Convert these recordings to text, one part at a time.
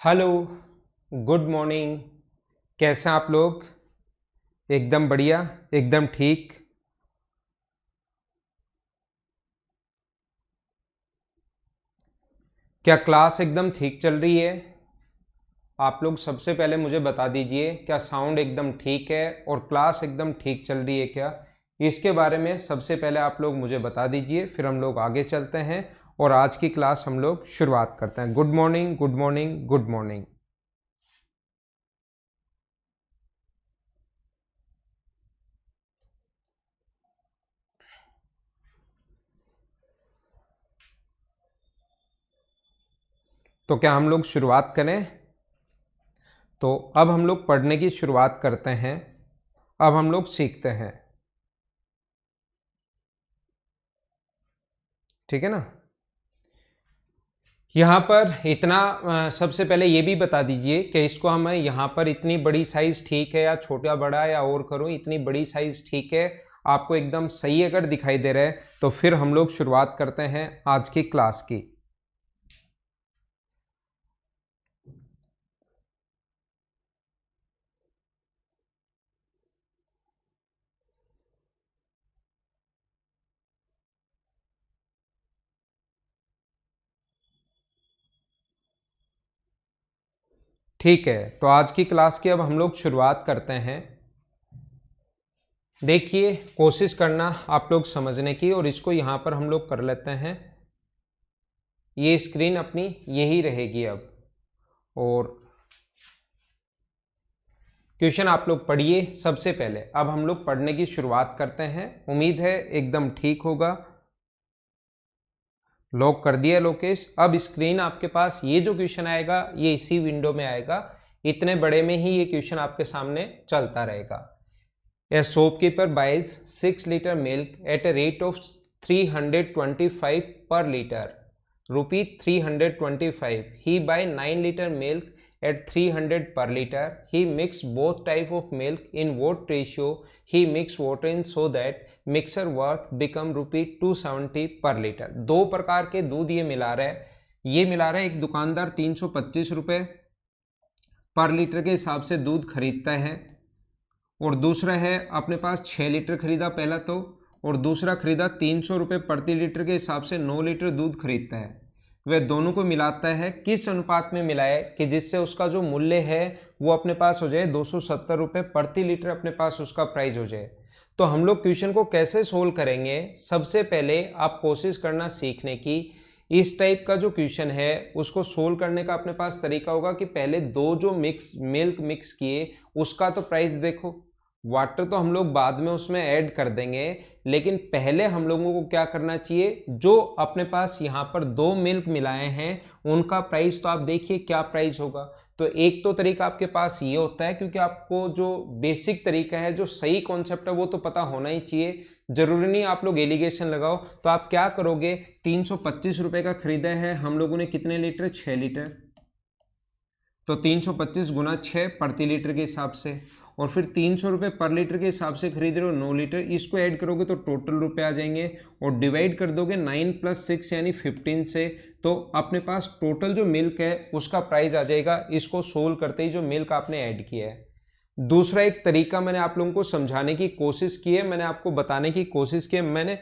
Hello. Good morning. कैसे हैं आप लोग? एकदम बढ़िया, एकदम ठीक। क्या क्लास एकदम ठीक चल रही है? आप लोग सबसे पहले मुझे बता दीजिए, क्या साउंड एकदम ठीक है और क्लास एकदम ठीक चल रही है क्या? इसके बारे में सबसे पहले आप लोग मुझे बता दीजिए, फिर हम लोग आगे चलते हैं और आज की क्लास हम लोग शुरुआत करते हैं। Good morning, good morning, good morning. तो क्या हम लोग शुरुआत करें? तो अब हम लोग पढ़ने की शुरुआत करते हैं। अब हम लोग सीखते हैं, ठीक है ना? यहाँ पर इतना सबसे पहले ये भी बता दीजिए कि इसको हमें यहाँ पर इतनी बड़ी साइज ठीक है या छोटा बड़ा या और करूँ, इतनी बड़ी साइज ठीक है? आपको एकदम सही अगर दिखाई दे रहा है तो फिर हम लोग शुरुआत करते हैं आज की क्लास की। ठीक है, तो आज की क्लास की अब हम लोग शुरुआत करते हैं। देखिए, कोशिश करना आप लोग समझने की, और इसको यहाँ पर हम लोग कर लेते हैं। ये स्क्रीन अपनी यही रहेगी अब, और क्वेश्चन आप लोग पढ़िए सबसे पहले। अब हम लोग पढ़ने की शुरुआत करते हैं, उम्मीद है एकदम ठीक होगा। लॉक कर दिया लोकेश। अब स्क्रीन आपके पास ये जो क्वेश्चन आएगा ये इसी विंडो में आएगा, इतने बड़े में ही ये क्वेश्चन आपके सामने चलता रहेगा। A shopkeeper buys 6 litre milk at a rate of 325 per litre, rupee 325। He buy 9 litre milk at 300 per liter. He mix both type of milk in what ratio he mix water in so that mixer worth become रुपी 270 पर litre. दो प्रकार के दूध ये मिला रहा है। ये मिला रहा है, एक दुकानदार 325 रुपये पर लीटर के हिसाब से दूध खरीदता है, और दूसरा है अपने पास 6 लीटर खरीदा पहला तो, और दूसरा खरीदा 300 रुपये प्रति लीटर के हिसाब से 9 लीटर दूध खरीदता है। वह दोनों को मिलाता है, किस अनुपात में मिलाए कि जिससे उसका जो मूल्य है वो अपने पास हो जाए 270 रुपये प्रति लीटर, अपने पास उसका प्राइस हो जाए। तो हम लोग क्वेश्चन को कैसे सोल्व करेंगे? सबसे पहले आप कोशिश करना सीखने की, इस टाइप का जो क्वेश्चन है उसको सोल्व करने का अपने पास तरीका होगा कि पहले दो जो मिल्क मिक्स किए उसका तो प्राइस देखो। वाटर तो हम लोग बाद में उसमें ऐड कर देंगे, लेकिन पहले हम लोगों को क्या करना चाहिए, जो अपने पास यहाँ पर दो मिल्क मिलाए हैं उनका प्राइस तो आप देखिए क्या प्राइस होगा। तो एक तो तरीका आपके पास ये होता है, क्योंकि आपको जो बेसिक तरीका है, जो सही कॉन्सेप्ट है वो तो पता होना ही चाहिए। जरूरी नहीं आप लोग एलिगेशन लगाओ। तो आप क्या करोगे, 325 रुपये का खरीदा है हम लोगों ने, कितने लीटर? 6 लीटर। तो 325 गुना 6 प्रति लीटर के हिसाब से, और फिर 300 रुपये पर लीटर के हिसाब से खरीद रहे हो 9 लीटर, इसको ऐड करोगे तो टोटल रुपए आ जाएंगे, और डिवाइड कर दोगे 9 + 6 यानी 15 से, तो अपने पास टोटल जो मिल्क है उसका प्राइस आ जाएगा, इसको सोल्व करते ही जो मिल्क आपने ऐड किया है। दूसरा एक तरीका मैंने आप लोगों को समझाने की कोशिश की है, मैंने आपको बताने की कोशिश की है, मैंने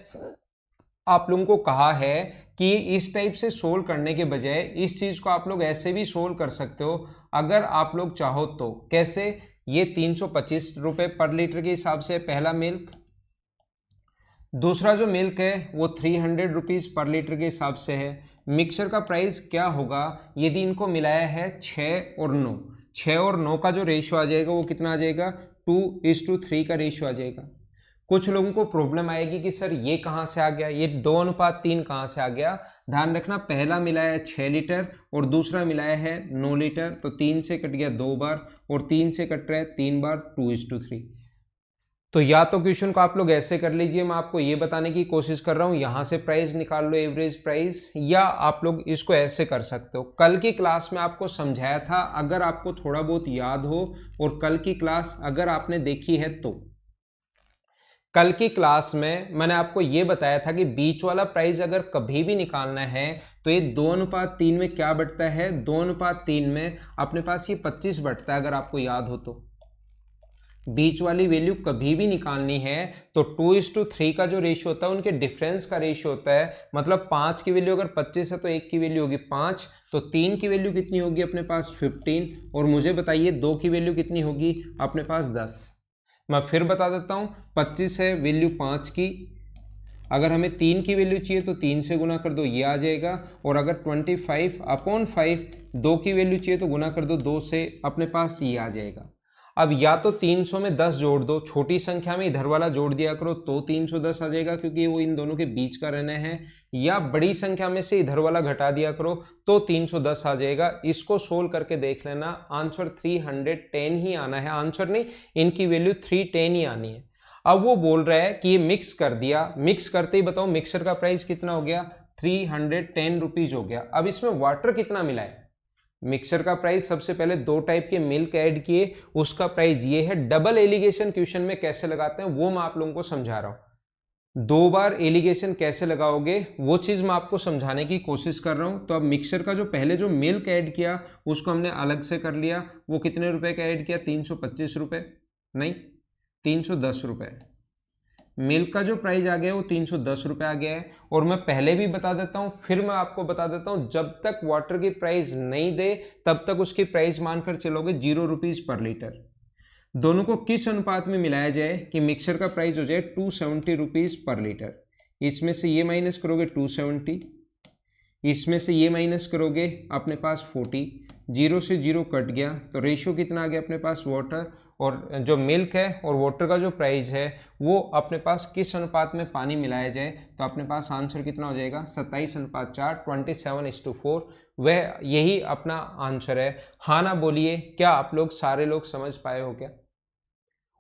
आप लोगों को कहा है कि इस टाइप से सोल्व करने के बजाय इस चीज को आप लोग ऐसे भी सोल्व कर सकते हो अगर आप लोग चाहो तो। कैसे? ये 325 रुपये पर लीटर के हिसाब से पहला मिल्क, दूसरा जो मिल्क है वो 300 रुपीज़ पर लीटर के हिसाब से है। मिक्सर का प्राइस क्या होगा यदि इनको मिलाया है 6 और 9, 6 और 9 का जो रेशियो आ जाएगा वो कितना आ जाएगा? 2:3 का रेशियो आ जाएगा। कुछ लोगों को प्रॉब्लम आएगी कि सर ये कहाँ से आ गया, ये 2:3 कहाँ से आ गया? ध्यान रखना, पहला मिलाया है 6 लीटर और दूसरा मिलाया है 9 लीटर, तो 3 से कट गया 2 बार, और 3 से कट रहा है 3 बार, 2:3। तो या तो क्वेश्चन को आप लोग ऐसे कर लीजिए, मैं आपको ये बताने की कोशिश कर रहा हूँ, यहाँ से प्राइस निकाल लो एवरेज प्राइस, या आप लोग इसको ऐसे कर सकते हो। कल की क्लास में आपको समझाया था, अगर आपको थोड़ा बहुत याद हो और कल की क्लास अगर आपने देखी है तो, कल की क्लास में मैंने आपको ये बताया था कि बीच वाला प्राइस अगर कभी भी निकालना है तो ये 2:3 में क्या बढ़ता है, 2:3 में अपने पास ये 25 बढ़ता है। अगर आपको याद हो तो बीच वाली वैल्यू कभी भी निकालनी है तो 2:3 का जो रेशियो होता है उनके डिफरेंस का रेशियो होता है। मतलब 5 की वैल्यू अगर 25 है तो 1 की वैल्यू होगी 5, तो 3 की वैल्यू कितनी होगी अपने पास 15, और मुझे बताइए 2 की वैल्यू कितनी होगी अपने पास 10। मैं फिर बता देता हूँ, 25 है वैल्यू 5 की, अगर हमें 3 की वैल्यू चाहिए तो 3 से गुना कर दो, ये आ जाएगा। और अगर 25/5 2 की वैल्यू चाहिए तो गुना कर दो 2 से, अपने पास ये आ जाएगा। अब या तो 300 में 10 जोड़ दो, छोटी संख्या में इधर वाला जोड़ दिया करो तो 310 आ जाएगा क्योंकि वो इन दोनों के बीच का रहना है, या बड़ी संख्या में से इधर वाला घटा दिया करो तो 310 आ जाएगा। इसको सोल्व करके देख लेना, आंसर 310 ही आना है, आंसर नहीं, इनकी वैल्यू 310 ही आनी है। अब वो बोल रहा है कि ये मिक्स कर दिया, मिक्स करते ही बताओ मिक्सर का प्राइस कितना हो गया, 310 रुपीज हो गया। अब इसमें वाटर कितना मिला है, मिक्सर का प्राइस सबसे पहले 2 टाइप के मिल्क ऐड किए, उसका प्राइस ये है। डबल एलिगेशन क्वेश्चन में कैसे लगाते हैं वो मैं आप लोगों को समझा रहा हूं, 2 बार एलिगेशन कैसे लगाओगे वो चीज मैं आपको समझाने की कोशिश कर रहा हूं। तो अब मिक्सर का जो पहले जो मिल्क ऐड किया उसको हमने अलग से कर लिया, वो कितने रुपए का ऐड किया, 325 रुपए, नहीं 310 रुपए। मिल्क का जो प्राइस आ गया वो 310 रुपए आ गया है। और मैं पहले भी बता देता हूं, फिर मैं आपको बता देता हूं, जब तक वाटर की प्राइस नहीं दे तब तक उसकी प्राइस मानकर चलोगे 0 रुपीज पर लीटर। दोनों को किस अनुपात में मिलाया जाए कि मिक्सर का प्राइस हो जाए 270 रुपीज पर लीटर। इसमें से ये माइनस करोगे 270, इसमें से ये माइनस करोगे अपने पास 40, 0 से 0 कट गया तो रेशियो कितना आ गया अपने पास, वाटर और जो मिल्क है और वाटर का जो प्राइस है वो अपने पास किस अनुपात में पानी मिलाया जाए, तो अपने पास आंसर कितना हो जाएगा 27:4, 27:4, वह यही अपना आंसर है। हाँ ना बोलिए, क्या आप लोग सारे लोग समझ पाए हो क्या?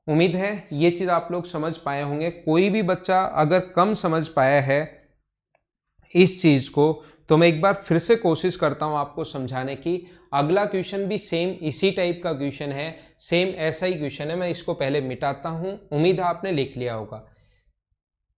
उम्मीद है ये चीज आप लोग समझ पाए होंगे। कोई भी बच्चा अगर कम समझ पाया है इस चीज को तो मैं एक बार फिर से कोशिश करता हूं आपको समझाने की। अगला क्वेश्चन भी सेम इसी टाइप का क्वेश्चन है, सेम ऐसा ही क्वेश्चन है। मैं इसको पहले मिटाता हूं, उम्मीद है आपने लिख लिया होगा।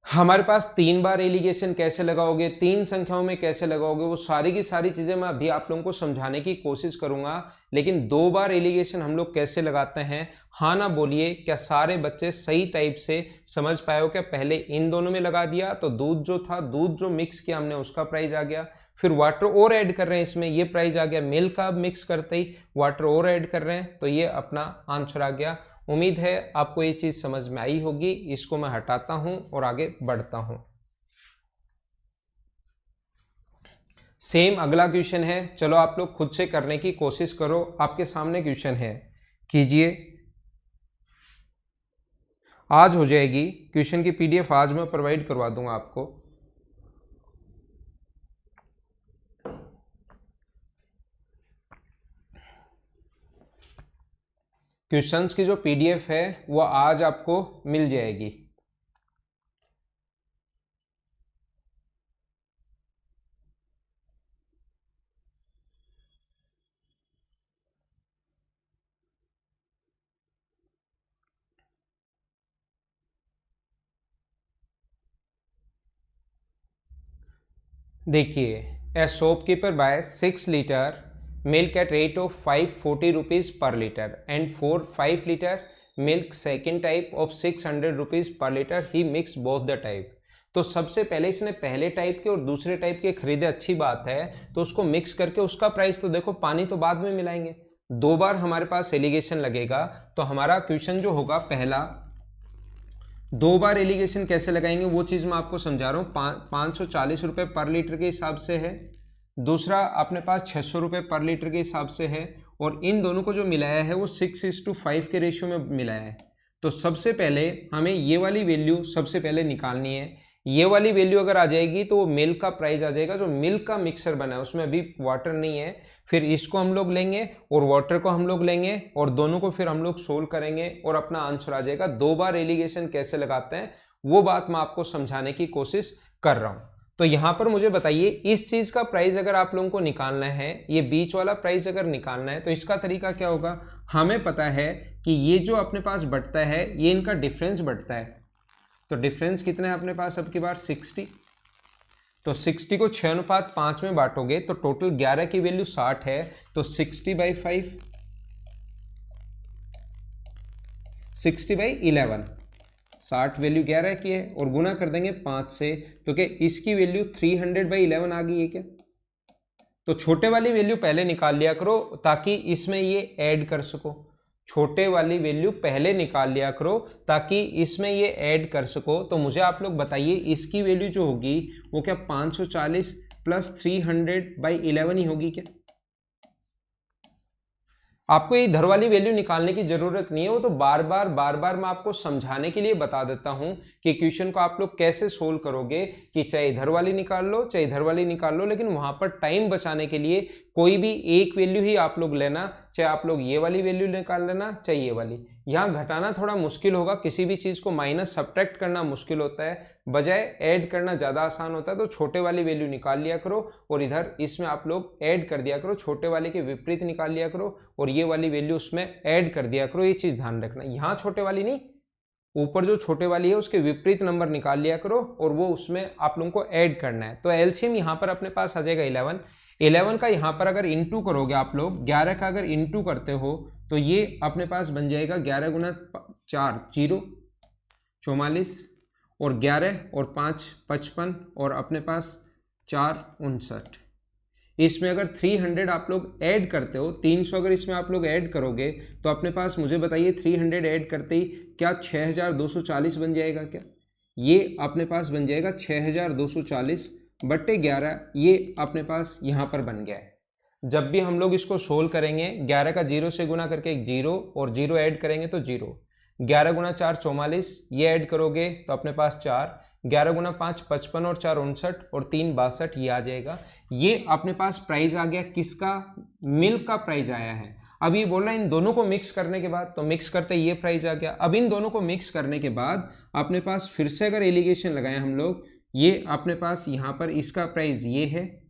हमारे पास 3 बार एलिगेशन कैसे लगाओगे, 3 संख्याओं में कैसे लगाओगे, वो सारी की सारी चीजें मैं अभी आप लोगों को समझाने की कोशिश करूंगा। लेकिन 2 बार एलिगेशन हम लोग कैसे लगाते हैं, हाँ ना बोलिए, क्या सारे बच्चे सही टाइप से समझ पाए हो क्या? पहले इन दोनों में लगा दिया तो दूध जो था, दूध जो मिक्स किया हमने उसका प्राइस आ गया, फिर वाटर और ऐड कर रहे हैं इसमें, ये प्राइस आ गया। मिल्क का मिक्स करते ही वाटर और ऐड कर रहे हैं तो ये अपना आंसर आ गया। उम्मीद है आपको ये चीज समझ में आई होगी। इसको मैं हटाता हूं और आगे बढ़ता हूं। सेम अगला क्वेश्चन है, चलो आप लोग खुद से करने की कोशिश करो। आपके सामने क्वेश्चन है, कीजिए। आज हो जाएगी क्वेश्चन की पीडीएफ, आज मैं प्रोवाइड करवा दूंगा आपको। क्वेश्चंस की जो पीडीएफ है वो आज आपको मिल जाएगी। देखिए, a shopkeeper buy 6 litre milk at rate of 540 rupees per liter and for 5 liter milk second type of 600 rupees per liter he mixed both the type। तो सबसे पहले इसने पहले टाइप के और दूसरे टाइप के खरीदे, अच्छी बात है। तो उसको मिक्स करके उसका प्राइस तो देखो, पानी तो बाद में मिलाएंगे। 2 बार हमारे पास एलिगेशन लगेगा तो हमारा क्वेश्चन जो होगा पहला, 2 बार एलिगेशन कैसे लगाएंगे वो चीज मैं आपको समझा रहा हूँ। 540 रुपये पर लीटर के हिसाब से है, दूसरा अपने पास 600 रुपये पर लीटर के हिसाब से है, और इन दोनों को जो मिलाया है वो 6:5 के रेशियो में मिलाया है। तो सबसे पहले हमें ये वाली वैल्यू सबसे पहले निकालनी है। ये वाली वैल्यू अगर आ जाएगी तो वो मिल्क का प्राइस आ जाएगा, जो मिल्क का मिक्सर बना है उसमें अभी वाटर नहीं है। फिर इसको हम लोग लेंगे और वाटर को हम लोग लेंगे और दोनों को फिर हम लोग सोल्व करेंगे और अपना आंसर आ जाएगा। 2 बार एलिगेशन कैसे लगाते हैं वो बात मैं आपको समझाने की कोशिश कर रहा हूं। तो यहां पर मुझे बताइए, इस चीज का प्राइस अगर आप लोगों को निकालना है, ये बीच वाला प्राइस अगर निकालना है तो इसका तरीका क्या होगा। हमें पता है कि ये जो अपने पास बढ़ता है ये इनका डिफरेंस बढ़ता है। तो डिफरेंस कितना है अपने पास अब की बार 60। तो 60 को 6:5 में बांटोगे तो टोटल 11 की वैल्यू 60 है, तो 60/5 60/11 60 वैल्यू 11 की है और गुना कर देंगे 5 से, तो क्या इसकी वैल्यू 300/11 आ गई है क्या? तो छोटे वाली वैल्यू पहले निकाल लिया करो ताकि इसमें ये ऐड कर सको। छोटे वाली वैल्यू पहले निकाल लिया करो ताकि इसमें ये ऐड कर सको। तो मुझे आप लोग बताइए इसकी वैल्यू जो होगी वो क्या 540 प्लस 300/11 ही होगी क्या? आपको ये इधर वाली वैल्यू निकालने की जरूरत नहीं है, वो तो बार बार मैं आपको समझाने के लिए बता देता हूं कि क्वेश्चन को आप लोग कैसे सोल्व करोगे, कि चाहे इधर वाली निकाल लो चाहे इधर वाली निकाल लो, लेकिन वहां पर टाइम बचाने के लिए कोई भी एक वैल्यू ही आप लोग लेना, चाहे आप लोग ये वाली वैल्यू निकाल लेना चाहे ये वाली। यहाँ घटाना थोड़ा मुश्किल होगा, किसी भी चीज को माइनस सब्ट्रैक्ट करना मुश्किल होता है, बजाय ऐड करना ज्यादा आसान होता है। तो छोटे वाली वैल्यू निकाल लिया करो और इधर इसमें आप लोग ऐड कर दिया करो, छोटे वाले के विपरीत निकाल लिया करो और ये वाली वैल्यू उसमें ऐड कर दिया करो। ये चीज ध्यान रखना, यहाँ छोटे वाली नहीं, ऊपर जो छोटे वाली है उसके विपरीत नंबर निकाल लिया करो और वो उसमें आप लोगों को ऐड करना है। तो एलसीएम यहाँ पर अपने पास आ जाएगा 11 का यहाँ पर अगर इंटू करोगे आप लोग, 11 का अगर इंटू करते हो तो ये अपने पास बन जाएगा 11 गुना 4 0 44 और 11 और 5 55 और अपने पास 4 59। इसमें अगर 300 आप लोग ऐड करते हो, 300 अगर इसमें आप लोग ऐड करोगे तो अपने पास मुझे बताइए 300 ऐड करते ही क्या 6240 बन जाएगा क्या? ये अपने पास बन जाएगा 6240/11, ये अपने पास यहाँ पर बन गया है। जब भी हम लोग इसको सोल्व करेंगे 11 का 0 से गुना करके एक 0 और 0 ऐड करेंगे तो 0, 11 गुना 4 44, ये ऐड करोगे तो अपने पास 4, 11 गुना 5 55 और 4 59 और 3 62, ये आ जाएगा। ये अपने पास प्राइस आ गया किसका? मिल्क का प्राइस आया है। अब ये बोल रहा है इन दोनों को मिक्स करने के बाद, तो मिक्स करते ये प्राइस आ गया। अब इन दोनों को मिक्स करने के बाद अपने पास फिर से अगर एलिगेशन लगाए हम लोग, ये अपने पास यहाँ पर इसका प्राइस ये है,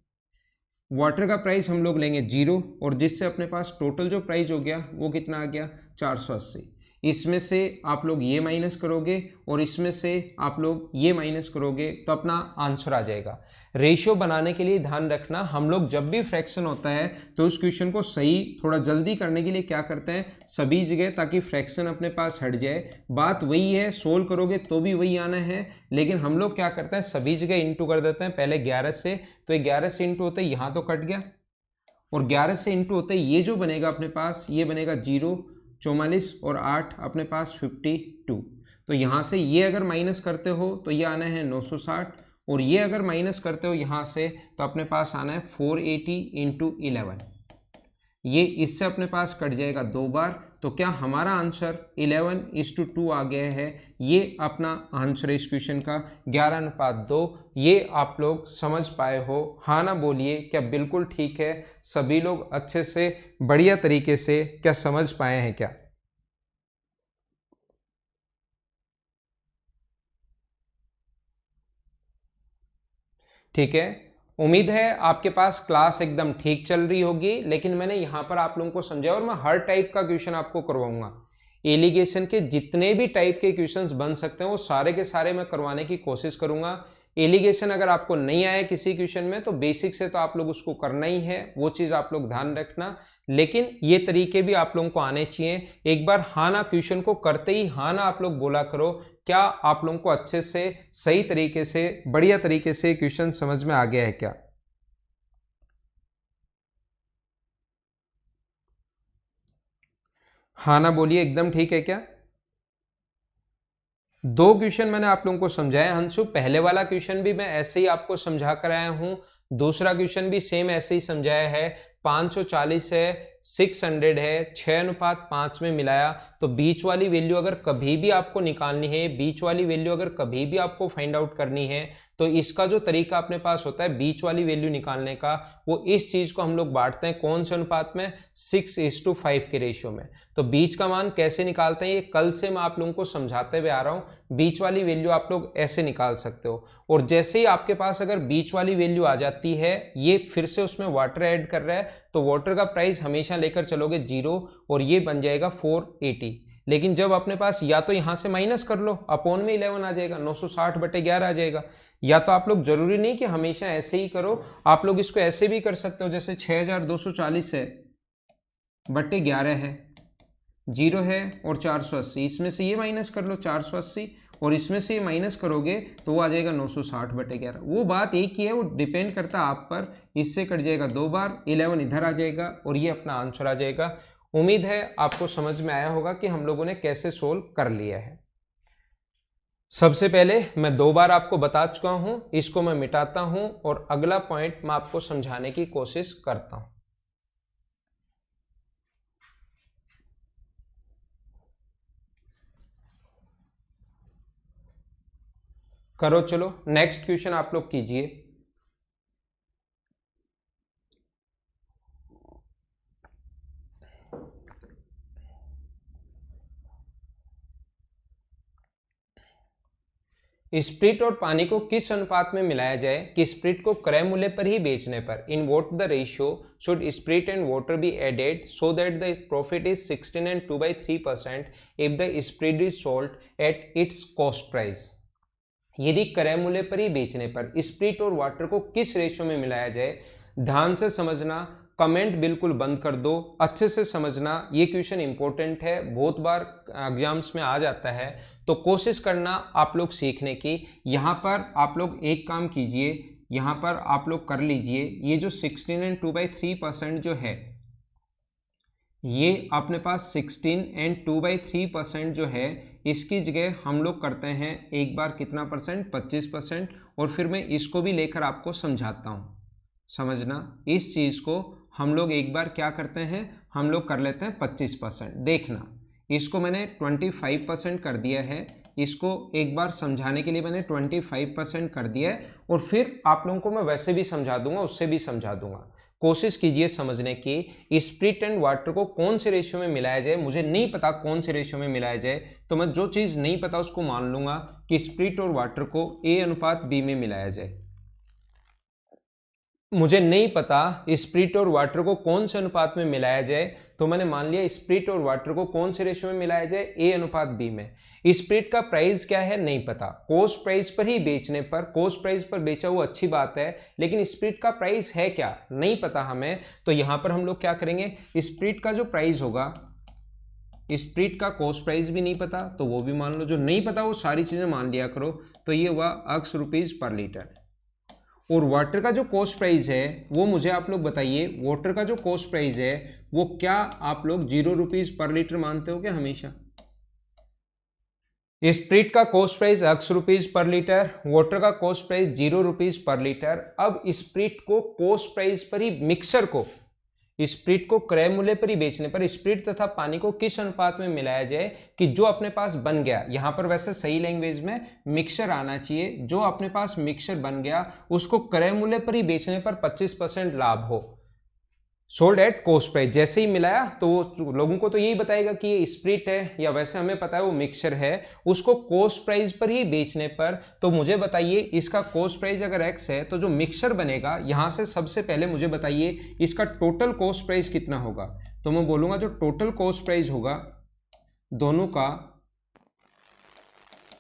वाटर का प्राइस हम लोग लेंगे 0 और जिससे अपने पास टोटल जो प्राइस हो गया वो कितना आ गया 480। इसमें से आप लोग ये माइनस करोगे और इसमें से आप लोग ये माइनस करोगे तो अपना आंसर आ जाएगा। रेशियो बनाने के लिए ध्यान रखना, हम लोग जब भी फ्रैक्शन होता है तो उस क्वेश्चन को सही थोड़ा जल्दी करने के लिए क्या करते हैं सभी जगह, ताकि फ्रैक्शन अपने पास हट जाए। बात वही है, सोल्व करोगे तो भी वही आना है, लेकिन हम लोग क्या करते हैं सभी जगह इंटू कर देते हैं पहले 11 से, तो 11 से इंटू होते यहाँ तो कट गया और 11 से इंटू होते ये जो बनेगा अपने पास ये बनेगा 0 44 और 8 अपने पास 52। तो यहाँ से ये अगर माइनस करते हो तो ये आना है 960 और ये अगर माइनस करते हो यहाँ से तो अपने पास आना है 480 × 11। ये इससे अपने पास कट जाएगा 2 बार, तो क्या हमारा आंसर 11:2 आ गया है। ये अपना आंसर है इस क्वेश्चन का 11:2। ये आप लोग समझ पाए हो? हाँ ना बोलिए, क्या बिल्कुल ठीक है? सभी लोग अच्छे से बढ़िया तरीके से क्या समझ पाए हैं क्या? ठीक है, उम्मीद है आपके पास क्लास एकदम ठीक चल रही होगी। लेकिन मैंने यहाँ पर आप लोगों को समझाया और मैं हर टाइप का क्वेश्चन आपको करवाऊंगा। एलिगेशन के जितने भी टाइप के क्वेश्चंस बन सकते हैं वो सारे के सारे मैं करवाने की कोशिश करूंगा। एलिगेशन अगर आपको नहीं आया किसी क्वेश्चन में तो बेसिक से तो आप लोग उसको करना ही है, वो चीज़ आप लोग ध्यान रखना। लेकिन ये तरीके भी आप लोगों को आने चाहिए। एक बार हाँ ना क्वेश्चन को करते ही हाँ ना आप लोग बोला करो। क्या आप लोगों को अच्छे से सही तरीके से बढ़िया तरीके से क्वेश्चन समझ में आ गया है क्या? हाँ ना बोलिए, एकदम ठीक है क्या? 2 क्वेश्चन मैंने आप लोगों को समझाया हंसू। पहले वाला क्वेश्चन भी मैं ऐसे ही आपको समझा कर आया हूं, दूसरा क्वेश्चन भी सेम ऐसे ही समझाया है। 540 है, 600 है, 6:5 में मिलाया। तो बीच वाली वैल्यू अगर कभी भी आपको निकालनी है, बीच वाली वैल्यू अगर कभी भी आपको फाइंड आउट करनी है तो इसका जो तरीका अपने पास होता है बीच वाली वैल्यू निकालने का, वो इस चीज को हम लोग बांटते हैं कौन से अनुपात में? 6:5 के रेशियो में। तो बीच का मान कैसे निकालते हैं ये कल से मैं आप लोगों को समझाते हुए आ रहा हूं। बीच वाली वैल्यू आप लोग ऐसे निकाल सकते हो और जैसे ही आपके पास अगर बीच वाली वैल्यू आ जाती है, ये फिर से उसमें वाटर ऐड कर रहा है तो वाटर का प्राइस हमेशा लेकर चलोगे 0 और ये बन जाएगा 480। लेकिन जब अपने पास या तो यहाँ से माइनस कर लो, अपॉन में 11 आ जाएगा, 960/11 आ जाएगा। या तो आप लोग जरूरी नहीं कि हमेशा ऐसे ही करो, आप लोग इसको ऐसे भी कर सकते हो, जैसे 6240 है बटे 11 है, 0 है और 480, इसमें से ये माइनस कर लो 480 और इसमें से ये माइनस करोगे तो वो आ जाएगा 960/11। वो बात एक ही है, वो डिपेंड करता है आप पर। इससे कट जाएगा 2 बार, 11 इधर आ जाएगा और ये अपना आंसर आ जाएगा। उम्मीद है आपको समझ में आया होगा कि हम लोगों ने कैसे सोल्व कर लिया है। सबसे पहले मैं 2 बार आपको बता चुका हूं, इसको मैं मिटाता हूं और अगला पॉइंट मैं आपको समझाने की कोशिश करता हूं। करो, चलो नेक्स्ट क्वेश्चन आप लोग कीजिए। स्प्रिट और पानी को किस अनुपात में मिलाया जाए कि स्प्रिट को क्रय मूल्य पर ही बेचने पर? In what the ratio should spirit and water be added so that the profit is 16 and 2/3% if the spirit is sold at its cost price. यदि क्रय मूल्य पर ही बेचने पर स्प्रिट और वाटर को किस रेशियो में मिलाया जाए? ध्यान से समझना, कमेंट बिल्कुल बंद कर दो, अच्छे से समझना। ये क्वेश्चन इंपॉर्टेंट है, बहुत बार एग्जाम्स में आ जाता है, तो कोशिश करना आप लोग सीखने की। यहाँ पर आप लोग एक काम कीजिए, यहाँ पर आप लोग कर लीजिए, ये जो 16 and 2/3% जो है, ये अपने पास 16 and 2/3% जो है, इसकी जगह हम लोग करते हैं एक बार कितना परसेंट, 25%। और फिर मैं इसको भी लेकर आपको समझाता हूँ। समझना, इस चीज़ को हम लोग एक बार क्या करते हैं, हम लोग कर लेते हैं 25%। देखना, इसको मैंने 25% कर दिया है, इसको एक बार समझाने के लिए मैंने 25% कर दिया है और फिर आप लोगों को मैं वैसे भी समझा दूंगा, उससे भी समझा दूंगा। कोशिश कीजिए समझने की। स्प्रिट एंड वाटर को कौन से रेशियो में मिलाया जाए, मुझे नहीं पता कौन से रेशियो में मिलाया जाए, तो मैं जो चीज़ नहीं पता उसको मान लूंगा कि स्प्रिट और वाटर को A/B में मिलाया जाए। मुझे नहीं पता स्प्रिट और वाटर को कौन से अनुपात में मिलाया जाए, तो मैंने मान लिया स्प्रिट और वाटर को कौन से रेशियो में मिलाया जाए, A/B में। स्प्रिट का प्राइस क्या है नहीं पता, कॉस्ट प्राइस पर ही बेचने पर, कॉस्ट प्राइस पर बेचा हुआ अच्छी बात है, लेकिन स्प्रिट का प्राइस है क्या नहीं पता हमें। तो यहां पर हम लोग क्या करेंगे, स्प्रिट का जो प्राइस होगा, स्प्रिट का कॉस्ट प्राइस भी नहीं पता तो वो भी मान लो, जो नहीं पता वो सारी चीजें मान लिया करो। तो ये हुआ X रुपीज पर लीटर। और वाटर का जो कॉस्ट प्राइस है वो मुझे आप लोग बताइए, वाटर का जो कॉस्ट प्राइस है वो क्या आप लोग 0 रुपीज पर लीटर मानते हो क्या हमेशा? स्प्रिट का cost price X rupees per litre, water का cost price 0 rupees per litre. अब स्प्रिट को कॉस्ट प्राइस पर ही, मिक्सर को, स्प्रिट को क्रय मूल्य पर ही बेचने पर स्प्रिट तथा पानी को किस अनुपात में मिलाया जाए कि जो अपने पास बन गया, यहां पर वैसे सही लैंग्वेज में मिक्सर आना चाहिए, जो अपने पास मिक्सर बन गया उसको क्रय मूल्य पर ही बेचने पर 25% लाभ हो, सोल्ड एट कॉस्ट प्राइस। जैसे ही मिलाया तो वो लोगों को तो यही बताएगा कि ये स्प्रिट है, या वैसे हमें पता है वो मिक्सर है, उसको कॉस्ट प्राइस पर ही बेचने पर। तो मुझे बताइए इसका कॉस्ट प्राइस अगर X है तो जो मिक्सर बनेगा, यहां से सबसे पहले मुझे बताइए इसका टोटल कॉस्ट प्राइस कितना होगा। तो मैं बोलूंगा जो टोटल कॉस्ट प्राइस होगा दोनों का,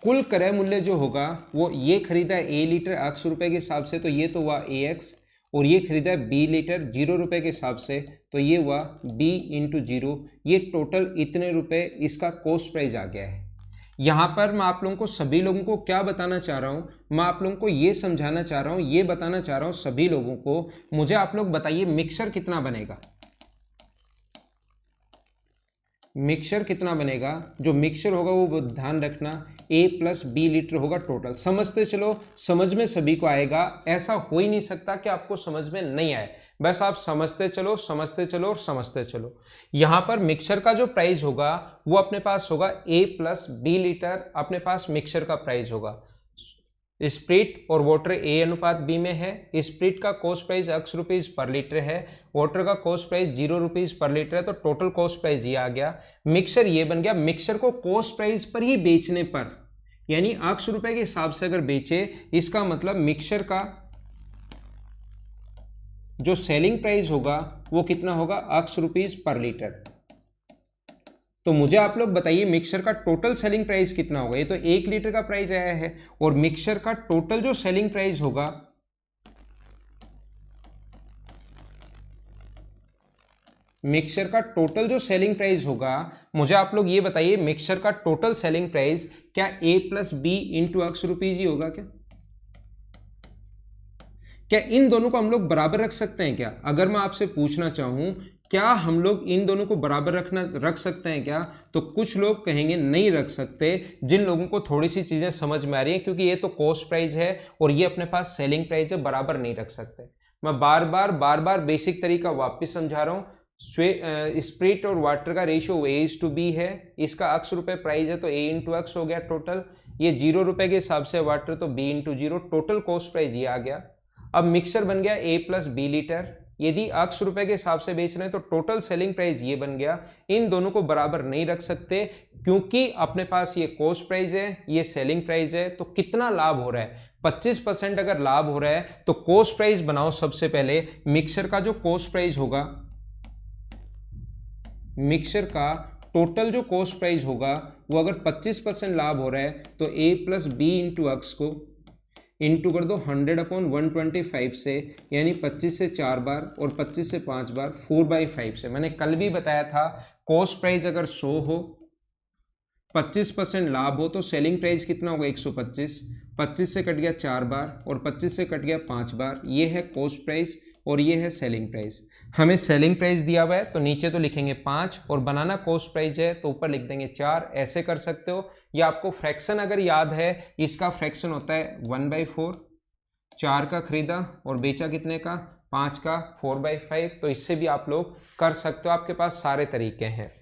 कुल क्रय मूल्य जो होगा वो, ये खरीदा A लीटर X रुपए के हिसाब से तो ये तो हुआ AX, और ये खरीदा है B लीटर 0 रुपए के हिसाब से तो ये हुआ B इंटू 0। ये टोटल इतने रुपए इसका कॉस्ट प्राइस आ गया है। यहाँ पर मैं आप लोगों को, सभी लोगों को क्या बताना चाह रहा हूँ, मैं आप लोगों को ये समझाना चाह रहा हूँ, ये बताना चाह रहा हूँ सभी लोगों को। मुझे आप लोग बताइए मिक्सर कितना बनेगा, मिक्सर कितना बनेगा। जो मिक्सर होगा वो ध्यान रखना A + B लीटर होगा टोटल। समझते चलो, समझ में सभी को आएगा, ऐसा हो ही नहीं सकता कि आपको समझ में नहीं आए, बस आप समझते चलो समझते चलो और समझते चलो। यहां पर मिक्सर का जो प्राइस होगा वो अपने पास होगा A + B लीटर, अपने पास मिक्सर का प्राइस होगा। स्प्रिट और वाटर A/B में है। स्प्रिट का cost price X rupees per litre है, वाटर का cost price 0 rupees per litre है, तो टोटल कॉस्ट प्राइस ये आ गया। मिक्सर ये बन गया, मिक्सर को कॉस्ट प्राइस पर ही बेचने पर, यानी X रुपए के हिसाब से अगर बेचे, इसका मतलब मिक्सर का जो सेलिंग प्राइस होगा वो कितना होगा, X रुपीज पर लीटर। तो मुझे आप लोग बताइए मिक्सचर का टोटल सेलिंग प्राइस कितना होगा। ये तो 1 लीटर का प्राइस आया है और मिक्सचर का टोटल जो सेलिंग प्राइस होगा, मिक्सचर का टोटल जो सेलिंग प्राइस होगा, मुझे आप लोग ये बताइए मिक्सचर का टोटल सेलिंग प्राइस क्या A plus B into x rupees ही होगा क्या? क्या इन दोनों को हम लोग बराबर रख सकते हैं क्या? अगर मैं आपसे पूछना चाहूं क्या हम लोग इन दोनों को बराबर रख सकते हैं क्या, तो कुछ लोग कहेंगे नहीं रख सकते। जिन लोगों को थोड़ी सी चीजें समझ में आ रही है, क्योंकि ये तो कॉस्ट प्राइस है और ये अपने पास सेलिंग प्राइस है, बराबर नहीं रख सकते। मैं बार बार बेसिक तरीका वापस समझा रहा हूँ। स्प्रिट और वाटर का रेशियो A/B है, इसका x रुपए प्राइस है तो A इंटू एक्स हो गया टोटल। ये 0 रुपए के हिसाब से वाटर तो B into 0, total cost price ये आ गया। अब मिक्सर बन गया A प्लस बी लीटर, यदि x रुपए के हिसाब से बेच रहे हैं तो टोटल सेलिंग प्राइस ये बन गया। इन दोनों को बराबर नहीं रख सकते क्योंकि अपने पास ये कॉस्ट प्राइस है, ये सेलिंग प्राइस है। तो कितना लाभ हो रहा है? 25% अगर लाभ हो रहा है तो कॉस्ट प्राइस बनाओ। सबसे पहले मिक्सर का जो कॉस्ट प्राइस होगा, मिक्सर का टोटल जो कॉस्ट प्राइस होगा वो अगर 25% लाभ हो रहा है तो A plus B into X को इंटू कर दो 100/125 से, यानी 25 से 4 बार और 25 से 5 बार 4/5 से। मैंने कल भी बताया था कॉस्ट प्राइस अगर 100 हो, 25% लाभ हो तो सेलिंग प्राइस कितना होगा 125। 25 से कट गया 4 बार और 25 से कट गया 5 बार, ये है कॉस्ट प्राइस और ये है सेलिंग प्राइस। हमें सेलिंग प्राइस दिया हुआ है तो नीचे तो लिखेंगे 5 और बनाना कॉस्ट प्राइस है तो ऊपर लिख देंगे 4। ऐसे कर सकते हो, या आपको फ्रैक्शन अगर याद है, इसका फ्रैक्शन होता है 1/4। 4 का खरीदा और बेचा कितने का? 5 का, 4/5। तो इससे भी आप लोग कर सकते हो, आपके पास सारे तरीके हैं।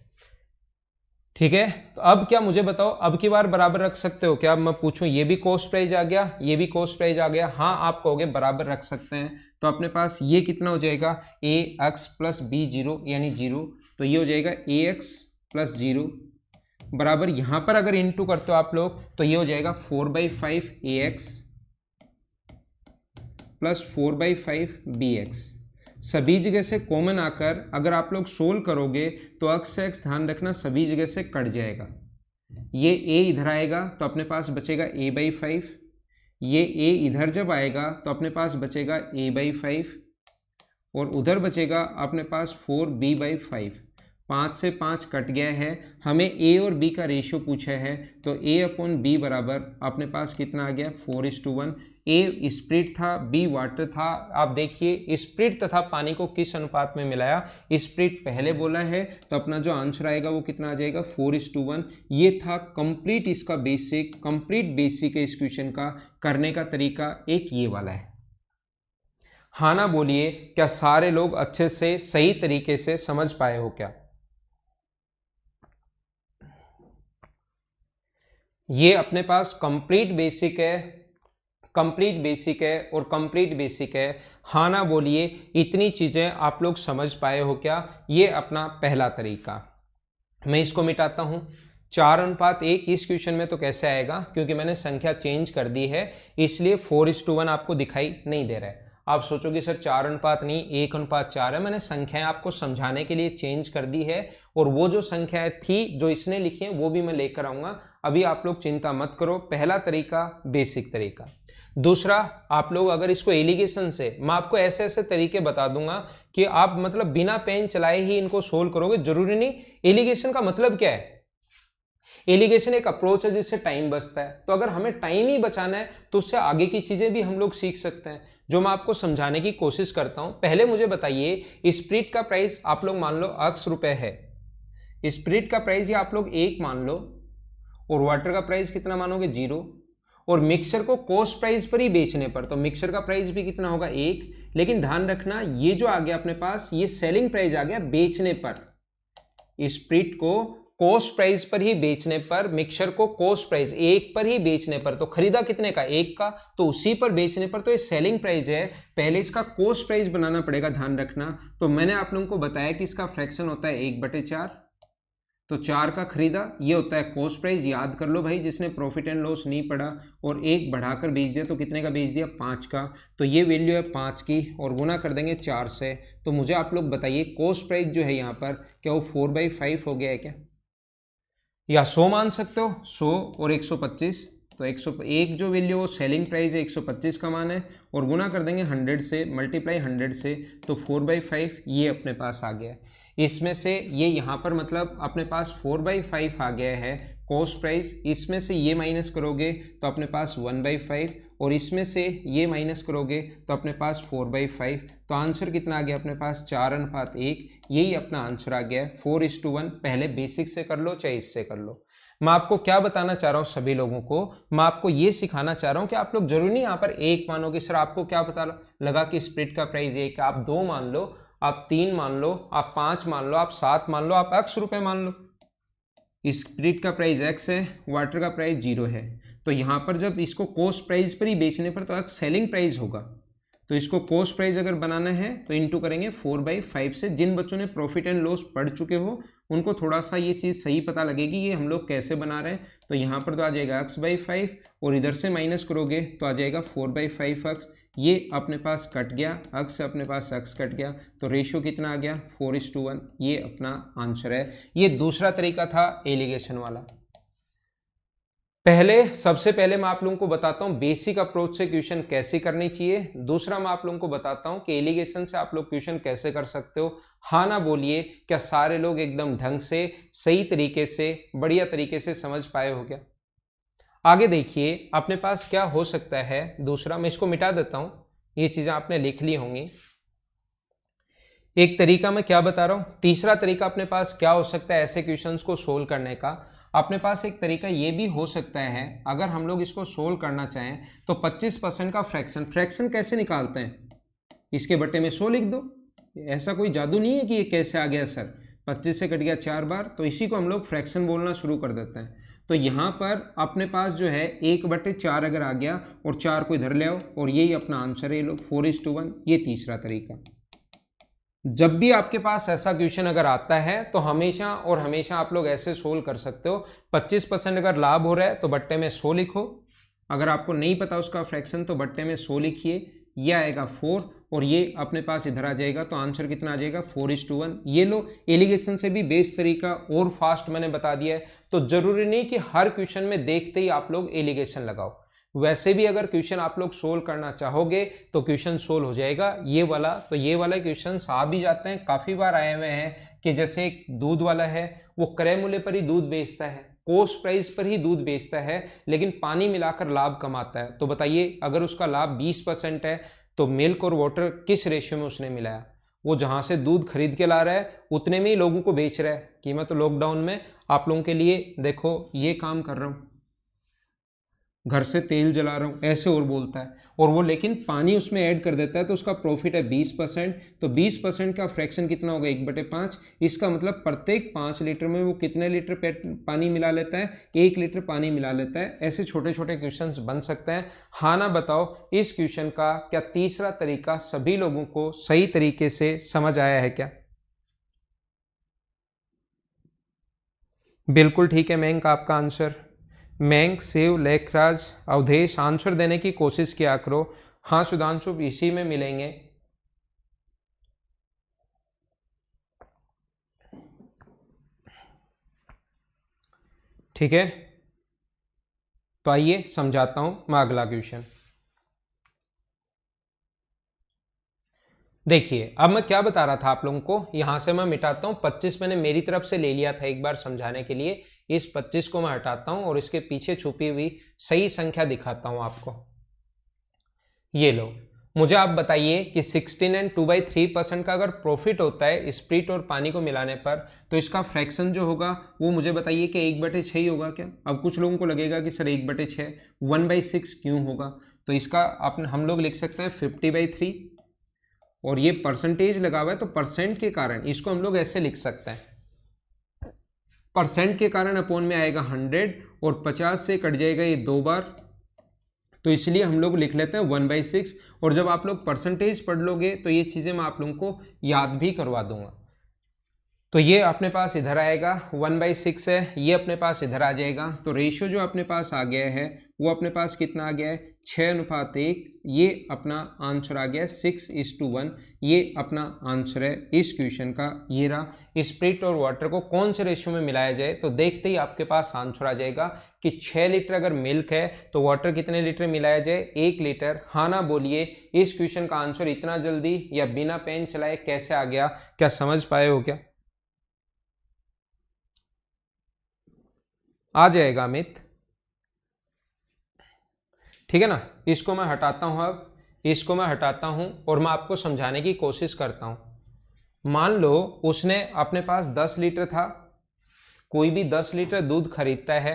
ठीक है, तो अब क्या मुझे बताओ, अब की बार बराबर रख सकते हो क्या? अब मैं पूछूं ये भी कॉस्ट प्राइस आ गया, ये भी कॉस्ट प्राइस आ गया। हाँ, आप कहोगे बराबर रख सकते हैं, तो अपने पास ये कितना हो जाएगा AX प्लस बी 0 यानी 0, तो ये हो जाएगा AX प्लस 0 बराबर, यहां पर अगर इंटू करते हो आप लोग तो ये हो जाएगा 4/5 AX प्लस 4/5 BX। सभी जगह से कॉमन आकर अगर आप लोग सोल्व करोगे तो x से x ध्यान रखना सभी जगह से कट जाएगा। ये a इधर आएगा तो अपने पास बचेगा A/5, ये a इधर जब आएगा तो अपने पास बचेगा A/5 और उधर बचेगा अपने पास 4B/5। 5 से 5 कट गया है, हमें a और b का रेशियो पूछा है तो A/B बराबर अपने पास कितना आ गया 4:1। A स्प्रिट था, B वाटर था। आप देखिए स्प्रिट तथा पानी को किस अनुपात में मिलाया, स्प्रिट पहले बोला है तो अपना जो आंसर आएगा वो कितना आ जाएगा 4:1। ये था कंप्लीट इसका बेसिक, कंप्लीट बेसिक है इस क्वेश्चन का करने का तरीका एक ये वाला है। हाँ ना बोलिए, क्या सारे लोग अच्छे से सही तरीके से समझ पाए हो क्या? ये अपने पास कंप्लीट बेसिक है, कंप्लीट बेसिक है और कंप्लीट बेसिक है। हाँ ना बोलिए, इतनी चीजें आप लोग समझ पाए हो क्या? ये अपना पहला तरीका। मैं इसको मिटाता हूं। 4:1 इस क्वेश्चन में तो कैसे आएगा, क्योंकि मैंने संख्या चेंज कर दी है इसलिए 4:1 आपको दिखाई नहीं दे रहा है। आप सोचोगे सर 4:1 नहीं 1:4 है, मैंने संख्याएं आपको समझाने के लिए चेंज कर दी है और वो जो संख्याएं थी जो इसने लिखी है वो भी मैं लेकर आऊंगा। अभी आप लोग चिंता मत करो। पहला तरीका बेसिक तरीका। दूसरा, आप लोग अगर इसको एलिगेशन से, मैं आपको ऐसे ऐसे तरीके बता दूंगा कि आप मतलब बिना पेन चलाए ही इनको सोल्व करोगे, जरूरी नहीं। एलिगेशन का मतलब क्या है? एलिगेशन एक अप्रोच है जिससे टाइम बचता है, तो अगर हमें टाइम ही बचाना है तो उससे आगे की चीजें भी हम लोग सीख सकते हैं, जो मैं आपको समझाने की कोशिश करता हूं। पहले मुझे बताइए स्प्रिट का प्राइस आप लोग मान लो x रुपए है, स्प्रिट का प्राइस ये आप लोग 1 मान लो और वाटर का प्राइस कितना मानोगे 0, और मिक्सर को कॉस्ट प्राइस पर ही बेचने पर तो मिक्सर का प्राइस भी कितना होगा 1। लेकिन ध्यान रखना ये जो आ गया अपने पास ये सेलिंग प्राइस आ गया बेचने पर। स्प्रिट को कॉस्ट प्राइस पर ही बेचने पर, मिक्सर को कॉस्ट प्राइस 1 पर ही बेचने पर, तो खरीदा कितने का 1 का, तो उसी पर बेचने पर तो ये सेलिंग प्राइस है। पहले इसका कॉस्ट प्राइस बनाना पड़ेगा, ध्यान रखना। तो मैंने आप लोगों को बताया कि इसका फ्रैक्शन होता है 1/4, तो 4 का खरीदा ये होता है कॉस्ट प्राइस। याद कर लो भाई जिसने प्रॉफिट एंड लॉस नहीं पढ़ा, और 1 बढ़ाकर बेच दिया तो कितने का बेच दिया 5 का, तो ये वैल्यू है 5 की और गुना कर देंगे 4 से। तो मुझे आप लोग बताइए कॉस्ट प्राइस जो है यहाँ पर क्या वो 4/5 हो गया है क्या? या 100 मान सकते हो, 100 और 125, तो 101 जो वैल्यू वो सेलिंग प्राइस है 125 का मान है, और गुना कर देंगे 100 से, मल्टीप्लाई 100 से, तो 4/5 ये अपने पास आ गया है। इसमें से ये यहाँ पर मतलब अपने पास 4/5 आ गया है कॉस्ट प्राइस, इसमें से ये माइनस करोगे तो अपने पास 1/5, और इसमें से ये माइनस करोगे तो अपने पास 4/5, तो आंसर कितना आ गया अपने पास 4:1, यही अपना आंसर आ गया है 4:1। पहले बेसिक से कर लो चाहे इससे कर लो। मैं आपको क्या बताना चाह रहा हूँ सभी लोगों को, मैं आपको ये सिखाना चाह रहा हूँ कि आप लोग जरूरी नहीं यहाँ पर 1 मानोगे। सर आपको क्या पता लगा कि स्प्लिट का प्राइस 1, आप 2 मान लो, आप 3 मान लो, आप 5 मान लो, आप 7 मान लो, आप x रुपए मान लो। स्प्लिट का प्राइस x है, वाटर का प्राइस 0 है, तो यहाँ पर जब इसको कॉस्ट प्राइस पर ही बेचने पर तो x सेलिंग प्राइस होगा, तो इसको कॉस्ट प्राइस अगर बनाना है तो इंटू करेंगे 4/5 से। जिन बच्चों ने प्रॉफिट एंड लॉस पढ़ चुके हो उनको थोड़ा सा ये चीज़ सही पता लगेगी ये हम लोग कैसे बना रहे हैं। तो यहाँ पर तो आ जाएगा x/5, और इधर से माइनस करोगे तो आ जाएगा 4/5x, ये अपने पास कट गया, x से अपने पास x कट गया, तो रेशियो कितना आ गया 4:1, ये अपना आंसर है। ये दूसरा तरीका था एलिगेशन वाला। सबसे पहले मैं आप लोगों को बताता हूं बेसिक अप्रोच से क्वेश्चन कैसे करनी चाहिए। दूसरा मैं आप लोगों को बताता हूं कि एलिगेशन से आप लोग क्वेश्चन कैसे कर सकते हो। हाँ ना बोलिए, क्या सारे लोग एकदम ढंग से सही तरीके से बढ़िया तरीके से समझ पाए हो क्या? आगे देखिए अपने पास क्या हो सकता है। दूसरा मैं इसको मिटा देता हूं, ये चीजें आपने लिख ली होंगी। एक तरीका मैं क्या बता रहा हूं, तीसरा तरीका अपने पास क्या हो सकता है ऐसे क्वेश्चंस को सोल्व करने का। अपने पास एक तरीका ये भी हो सकता है, अगर हम लोग इसको सोल्व करना चाहें तो 25% का फ्रैक्शन कैसे निकालते हैं, इसके बट्टे में 100 लिख दो। ऐसा कोई जादू नहीं है कि ये कैसे आ गया सर, 25 से कट गया 4 बार, तो इसी को हम लोग फ्रैक्शन बोलना शुरू कर देते हैं। तो यहाँ पर अपने पास जो है 1/4 अगर आ गया और 4 को इधर ले आओ, और यही अपना आंसर है ये लोग 4:1। ये तीसरा तरीका। जब भी आपके पास ऐसा क्वेश्चन अगर आता है तो हमेशा और हमेशा आप लोग ऐसे सोल्व कर सकते हो। 25% अगर लाभ हो रहा है तो बट्टे में 100 लिखो, अगर आपको नहीं पता उसका फ्रैक्शन तो बट्टे में 100 लिखिए, ये आएगा 4, और ये अपने पास इधर आ जाएगा, तो आंसर कितना आ जाएगा 4:1। ये लो एलिगेशन से भी बेस्ट तरीका और फास्ट मैंने बता दिया है। तो जरूरी नहीं कि हर क्वेश्चन में देखते ही आप लोग एलिगेशन लगाओ, वैसे भी अगर क्वेश्चन आप लोग सोल्व करना चाहोगे तो क्वेश्चन सोल्व हो जाएगा ये वाला। तो ये वाला क्वेश्चन आ भी जाते हैं, काफी बार आए हुए हैं कि जैसे एक दूध वाला है, वो क्रय मूल्य पर ही दूध बेचता है, कॉस्ट प्राइस पर ही दूध बेचता है, लेकिन पानी मिलाकर लाभ कमाता है। तो बताइए अगर उसका लाभ 20% है तो मिल्क और वाटर किस रेशियो में उसने मिलाया? वो जहां से दूध खरीद के ला रहा है उतने में ही लोगों को बेच रहा है। कि मैं तो लॉकडाउन में आप लोगों के लिए देखो ये काम कर रहा हूं, घर से तेल जला रहा हूं, ऐसे और बोलता है, और वो लेकिन पानी उसमें ऐड कर देता है, तो उसका प्रॉफिट है 20%। तो 20% का फ्रैक्शन कितना होगा 1/5। इसका मतलब प्रत्येक 5 लीटर में वो कितने लीटर पानी मिला लेता है? 1 लीटर पानी मिला लेता है। ऐसे छोटे छोटे क्वेश्चंस बन सकते हैं। हाँ ना बताओ, इस क्वेश्चन का क्या तीसरा तरीका सभी लोगों को सही तरीके से समझ आया है क्या? बिल्कुल ठीक है मैंक, आपका आंसर। मैंक, शिव, लेखराज, अवधेश आंसर देने की कोशिश किया करो। हाँ सुधांशु, इसी में मिलेंगे। ठीक है, तो आइए समझाता हूं मैं अगला क्वेश्चन। देखिए अब मैं क्या बता रहा था आप लोगों को, यहां से मैं मिटाता हूं। 25 मैंने मेरी तरफ से ले लिया था एक बार समझाने के लिए, इस 25 को मैं हटाता हूं और इसके पीछे छुपी हुई सही संख्या दिखाता हूं आपको। ये लो, मुझे आप बताइए कि 16 एंड 2/3% का अगर प्रॉफिट होता है स्प्रिट और पानी को मिलाने पर, तो इसका फ्रैक्शन जो होगा वो मुझे बताइए कि 1/6 ही होगा क्या? अब कुछ लोगों को लगेगा कि सर 1/6 1/6 क्यों होगा, तो इसका हम लोग लिख सकते हैं 50/3, और ये परसेंटेज लगा हुआ है तो परसेंट के कारण इसको हम लोग ऐसे लिख सकते हैं, परसेंट के कारण अपॉन में आएगा 100, और 50 से कट जाएगा ये 2 बार, तो इसलिए हम लोग लिख लेते हैं 1/6। और जब आप लोग परसेंटेज पढ़ लोगे तो ये चीज़ें मैं आप लोगों को याद भी करवा दूंगा। तो ये अपने पास इधर आएगा 1/6 है, ये अपने पास इधर आ जाएगा, तो रेशियो जो अपने पास आ गया है वो अपने पास कितना आ गया है 6:1, ये अपना आंसर आ गया 6:1, ये अपना आंसर है इस क्वेश्चन का। ये रहा, स्पिरिट और वाटर को कौन से रेशियो में मिलाया जाए, तो देखते ही आपके पास आंसर आ जाएगा कि 6 लीटर अगर मिल्क है तो वाटर कितने लीटर मिलाया जाए, 1 लीटर। हाँ ना बोलिए, इस क्वेश्चन का आंसर इतना जल्दी या बिना पेन चलाए कैसे आ गया, क्या समझ पाए हो क्या? आ जाएगा अमित, ठीक है ना। इसको मैं हटाता हूं, अब इसको मैं हटाता हूं और मैं आपको समझाने की कोशिश करता हूं। मान लो उसने अपने पास 10 लीटर था, कोई भी 10 लीटर दूध खरीदता है।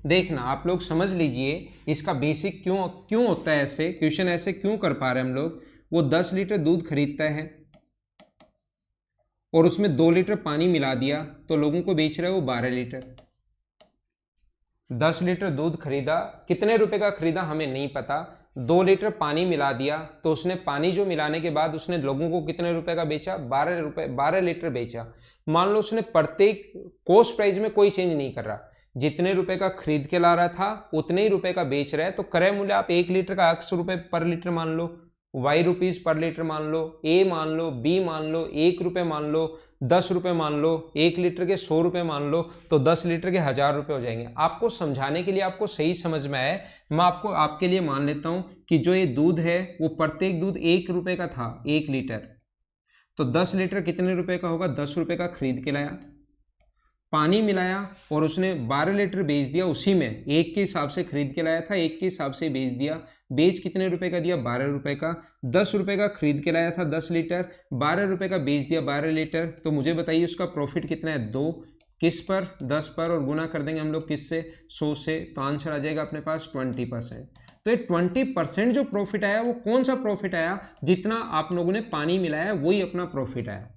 देखना आप लोग समझ लीजिए इसका बेसिक क्यों होता है, ऐसे क्वेश्चन ऐसे क्यों कर पा रहे हैं हम लोग। वो 10 लीटर दूध खरीदता है और उसमें 2 लीटर पानी मिला दिया तो लोगों को बेच रहा है वो 12 लीटर। 10 लीटर दूध खरीदा, कितने रुपए का खरीदा हमें नहीं पता, 2 लीटर पानी मिला दिया तो उसने पानी जो मिलाने के बाद उसने लोगों को कितने रुपए का बेचा, 12 रुपए, 12 लीटर बेचा। मान लो उसने प्रत्येक कॉस्ट प्राइस में कोई चेंज नहीं कर रहा, जितने रुपए का खरीद के ला रहा था उतने ही रुपए का बेच रहा है, तो क्रय मूल्य आप 1 लीटर का x रुपए पर लीटर मान लो, y रुपीज पर लीटर मान लो, a मान लो, b मान लो, 1 रुपए मान लो, 10 रुपए मान लो, 1 लीटर के 100 रुपए मान लो, तो 10 लीटर के 1000 रुपए हो जाएंगे। आपको समझाने के लिए, आपको सही समझ में आए, मैं आपको आपके लिए मान लेता हूं कि जो ये दूध है वो प्रत्येक दूध 1 रुपए का था, 1 लीटर, तो 10 लीटर कितने रुपए का होगा, 10 रुपए का खरीद के लाया, पानी मिलाया और उसने 12 लीटर बेच दिया, उसी में 1 के हिसाब से खरीद के लाया था, 1 के हिसाब से बेच दिया। बेच कितने रुपए का दिया, 12 रुपए का। 10 रुपए का खरीद के लाया था 10 लीटर, 12 रुपए का बेच दिया 12 लीटर, तो मुझे बताइए उसका प्रॉफिट कितना है, 2। किस पर, 10 पर, और गुना कर देंगे हम लोग किससे, 100 से, तो आंसर आ जाएगा अपने पास 20%। तो ये 20% जो प्रॉफिट आया वो कौन सा प्रॉफिट आया, जितना आप लोगों ने पानी मिलाया वही अपना प्रॉफिट आया,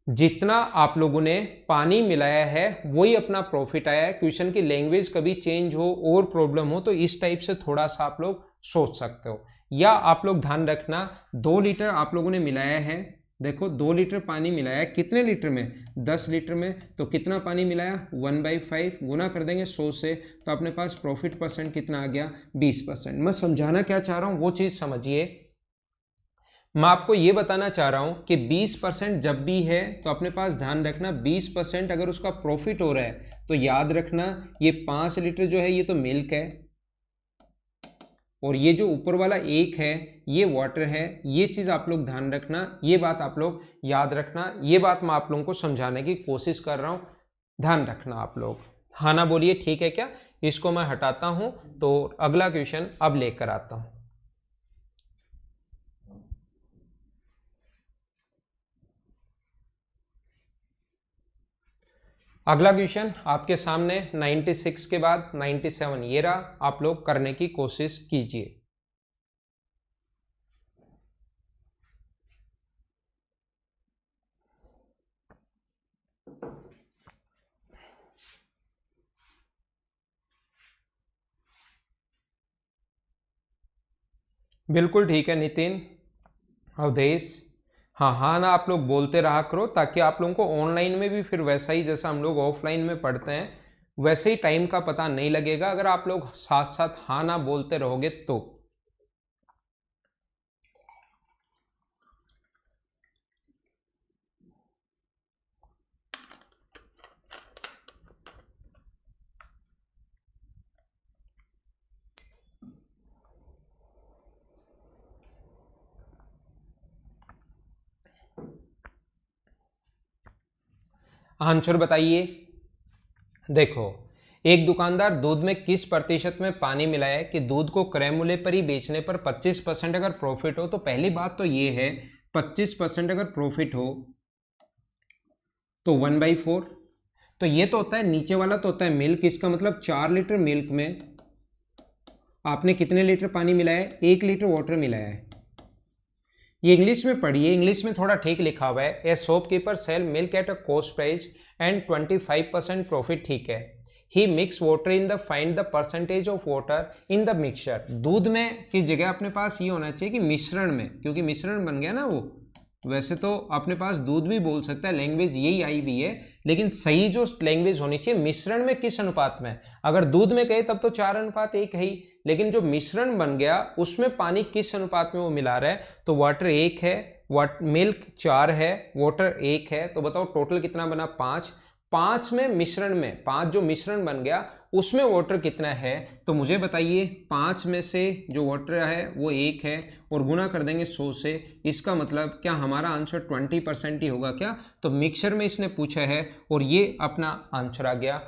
जितना आप लोगों ने पानी मिलाया है वही अपना प्रॉफिट आया है। क्वेश्चन की लैंग्वेज कभी चेंज हो और प्रॉब्लम हो तो इस टाइप से थोड़ा सा आप लोग सोच सकते हो, या आप लोग ध्यान रखना 2 लीटर आप लोगों ने मिलाया है, देखो 2 लीटर पानी मिलाया है, कितने लीटर में, 10 लीटर में, तो कितना पानी मिलाया, 1/5, गुना कर देंगे 100 से, तो अपने पास प्रॉफिट परसेंट कितना आ गया, 20%। मैं समझाना क्या चाह रहा हूँ वो चीज़ समझिए। मैं आपको ये बताना चाह रहा हूं कि 20% जब भी है तो अपने पास ध्यान रखना 20% अगर उसका प्रॉफिट हो रहा है तो याद रखना ये 5 लीटर जो है ये तो मिल्क है, और ये जो ऊपर वाला 1 है ये वाटर है। ये चीज़ आप लोग ध्यान रखना, ये बात आप लोग याद रखना, ये बात मैं आप लोगों को समझाने की कोशिश कर रहा हूँ, ध्यान रखना आप लोग। हाँ ना बोलिए, ठीक है क्या। इसको मैं हटाता हूँ तो अगला क्वेश्चन अब लेकर आता हूँ। अगला क्वेश्चन आपके सामने 96 के बाद 97 ये रहा, आप लोग करने की कोशिश कीजिए। बिल्कुल ठीक है नितिन, अवधेश, हाँ हाँ ना आप लोग बोलते रहा करो ताकि आप लोगों को ऑनलाइन में भी फिर वैसा ही जैसा हम लोग ऑफलाइन में पढ़ते हैं वैसे ही टाइम का पता नहीं लगेगा, अगर आप लोग साथ साथ हाँ ना बोलते रहोगे तो। आंसर बताइए। देखो, एक दुकानदार दूध में किस प्रतिशत में पानी मिलाए कि दूध को क्रय मूल्य पर ही बेचने पर 25% अगर प्रॉफिट हो, तो पहली बात तो ये है 25% अगर प्रॉफिट हो तो 1/4, तो ये तो होता है नीचे वाला तो होता है मिल्क, इसका मतलब 4 लीटर मिल्क में आपने कितने लीटर पानी मिलाया है, 1 लीटर वाटर मिलाया है। ये इंग्लिश में पढ़िए, इंग्लिश में थोड़ा ठीक लिखा हुआ है, a shopkeeper sell milk at a cost price and 25% profit, ठीक है। He mix water in the, find the percentage of water in the mixture. दूध में की जगह अपने पास ये होना चाहिए कि मिश्रण में, क्योंकि मिश्रण बन गया ना वो, वैसे तो अपने पास दूध भी बोल सकता है, लैंग्वेज यही आई हुई है, लेकिन सही जो लैंग्वेज होनी चाहिए मिश्रण में किस अनुपात में। अगर दूध में कहे तब तो 4:1 है ही, लेकिन जो मिश्रण बन गया उसमें पानी किस अनुपात में वो मिला रहा है, तो वाटर 1 है, मिल्क 4 है, वाटर 1 है, तो बताओ टोटल कितना बना 5। 5 में मिश्रण में 5 जो मिश्रण बन गया उसमें वाटर कितना है, तो मुझे बताइए 5 में से जो वाटर है वो 1 है और गुना कर देंगे 100 से। इसका मतलब क्या हमारा आंसर 20% ही होगा क्या, तो मिक्सचर में इसने पूछा है और ये अपना आंसर आ गया।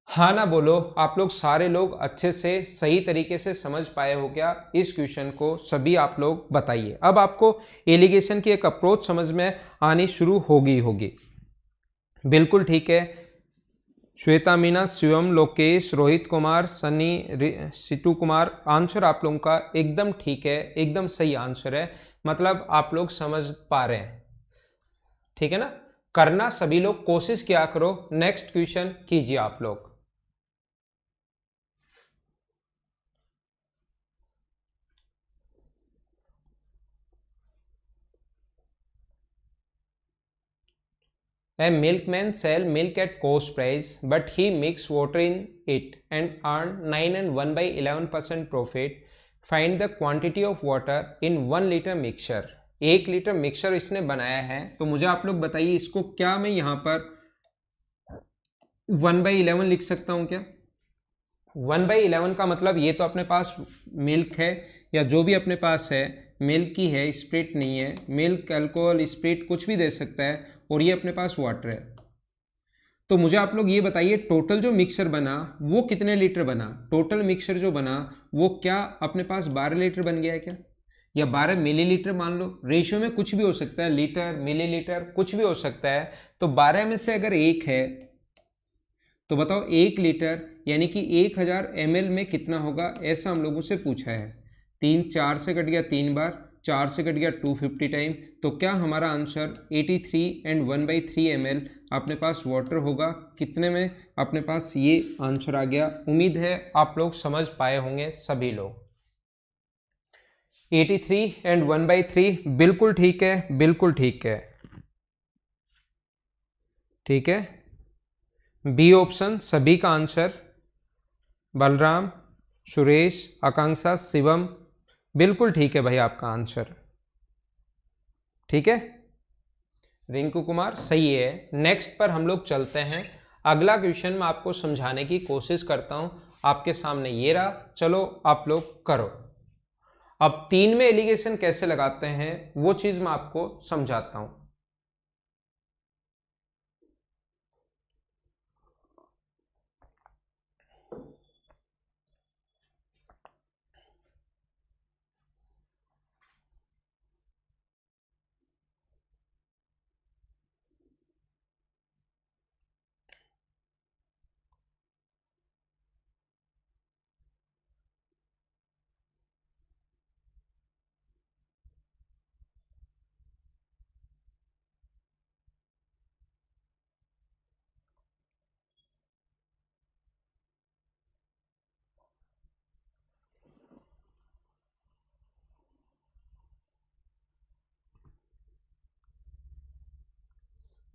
हाँ ना बोलो, आप लोग सारे लोग अच्छे से सही तरीके से समझ पाए हो क्या इस क्वेश्चन को, सभी आप लोग बताइए। अब आपको एलिगेशन की एक अप्रोच समझ में आनी शुरू होगी। बिल्कुल ठीक है, श्वेता मीना, शिवम, लोकेश, रोहित कुमार, सनी, सिटू कुमार, आंसर आप लोगों का एकदम ठीक है, एकदम सही आंसर है, मतलब आप लोग समझ पा रहे हैं, ठीक है ना। करना सभी लोग कोशिश किया करो, नेक्स्ट क्वेश्चन कीजिए आप लोग। A milkman sell milk at cost price, but he mix water in it and earn 9 and 1/11% profit. Find the quantity of water in 1 liter mixture. 1 litre mixer इसने बनाया है, तो मुझे आप लोग बताइए इसको क्या मैं यहाँ पर 1/11 लिख सकता हूँ क्या। 1/11 का मतलब ये तो अपने पास मिल्क है या जो भी अपने पास है, मिल्क ही है, स्प्रिट नहीं है, मिल्क अल्कोहल स्प्रिट कुछ भी दे सकता है, और ये अपने पास वाटर है। तो मुझे आप लोग ये बताइए टोटल जो मिक्सर बना वो कितने लीटर बना, टोटल मिक्सर जो बना वो क्या अपने पास 12 लीटर बन गया है क्या, या 12 मिलीलीटर मान लो, रेशियो में कुछ भी हो सकता है, लीटर मिलीलीटर कुछ भी हो सकता है। तो 12 में से अगर 1 है तो बताओ 1 लीटर यानी कि 1000 ml में कितना होगा, ऐसा हम लोगों से पूछा है। 3 4 से कट गया 3 बार, 4 से कट गया 250 टाइम, तो क्या हमारा आंसर 83 एंड 1/3 ml अपने पास वाटर होगा। कितने में अपने पास ये आंसर आ गया। उम्मीद है आप लोग समझ पाए होंगे सभी लोग। 83 एंड 1/3 बिल्कुल ठीक है, बिल्कुल ठीक है, ठीक है। बी ऑप्शन सभी का आंसर, बलराम, सुरेश, आकांक्षा, शिवम, बिल्कुल ठीक है भाई आपका आंसर, ठीक है। रिंकू कुमार सही है। नेक्स्ट पर हम लोग चलते हैं। अगला क्वेश्चन मैं आपको समझाने की कोशिश करता हूं, आपके सामने ये रहा, चलो आप लोग करो। अब 3 में एलिगेशन कैसे लगाते हैं वो चीज मैं आपको समझाता हूं।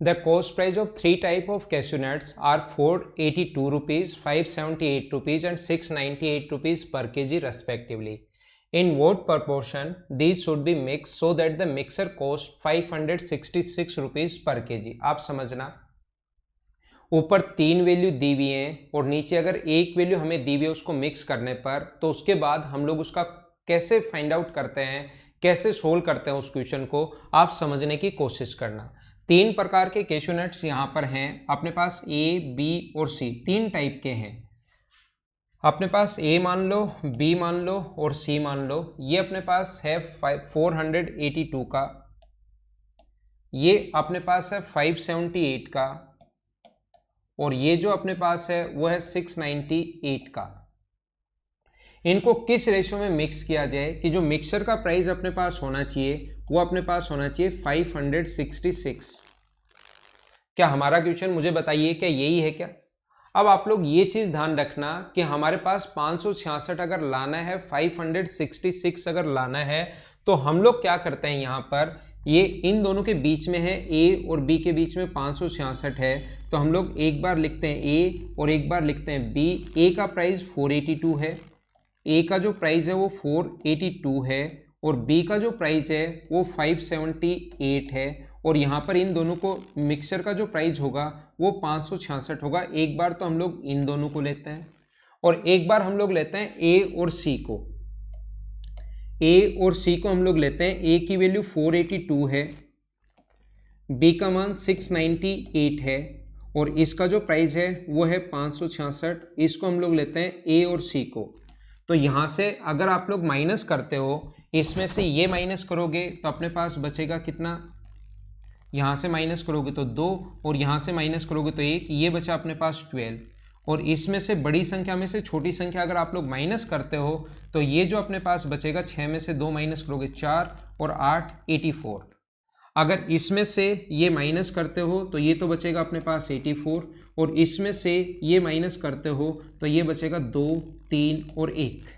The cost price of 3 type of cashew nuts are 482 rupees, 578 rupees and 698 rupees per kg respectively. In what proportion these should be mixed so that the mixer cost 566 rupees per kg। आप समझना, ऊपर 3 value दी हुई हैं और नीचे अगर एक value हमें दी हुई है उसको मिक्स करने पर, तो उसके बाद हम लोग उसका कैसे फाइंड आउट करते हैं, कैसे सोल्व करते हैं उस क्वेश्चन को, आप समझने की कोशिश करना। 3 प्रकार के कैश्यू नट्स यहाँ पर हैं अपने पास, ए बी और सी, 3 टाइप के हैं अपने पास। ए मान लो, बी मान लो और सी मान लो। ये अपने पास है 482 का, ये अपने पास है 578 का, और ये जो अपने पास है वो है 698 का। इनको किस रेशियो में मिक्स किया जाए कि जो मिक्सर का प्राइस अपने पास होना चाहिए वो अपने पास होना चाहिए 566। क्या हमारा क्वेश्चन मुझे बताइए क्या यही है क्या। अब आप लोग ये चीज ध्यान रखना कि हमारे पास 566 अगर लाना है, 566 अगर लाना है, तो हम लोग क्या करते हैं, यहाँ पर ये इन दोनों के बीच में है, ए और बी के बीच में 566 है, तो हम लोग एक बार लिखते हैं ए और एक बार लिखते हैं बी। ए का प्राइस 482 है, ए का जो प्राइस है वो 482 है और बी का जो प्राइस है वो 578 है और यहाँ पर इन दोनों को मिक्सचर का जो प्राइस होगा वो 566 होगा। एक बार तो हम लोग इन दोनों को लेते हैं और एक बार हम लोग लेते हैं ए और सी को। ए और सी को हम लोग लेते हैं, ए की वैल्यू 482 है, बी का मान 698 है और इसका जो प्राइस है वो है 566। इसको हम लोग लेते हैं ए और सी को। तो यहाँ से अगर आप लोग माइनस करते हो, इसमें से ये माइनस करोगे तो अपने पास बचेगा कितना, यहाँ से माइनस करोगे तो 2 और यहाँ से माइनस करोगे तो 1, ये बचा अपने पास 12। और इसमें से बड़ी संख्या में से छोटी संख्या अगर आप लोग माइनस करते हो तो ये जो अपने पास बचेगा 6 में से 2 माइनस करोगे 4 और 8 84। अगर इसमें से ये माइनस करते हो तो ये तो बचेगा अपने पास 84 और इसमें से ये माइनस करते हो तो ये बचेगा 2 3 और 1।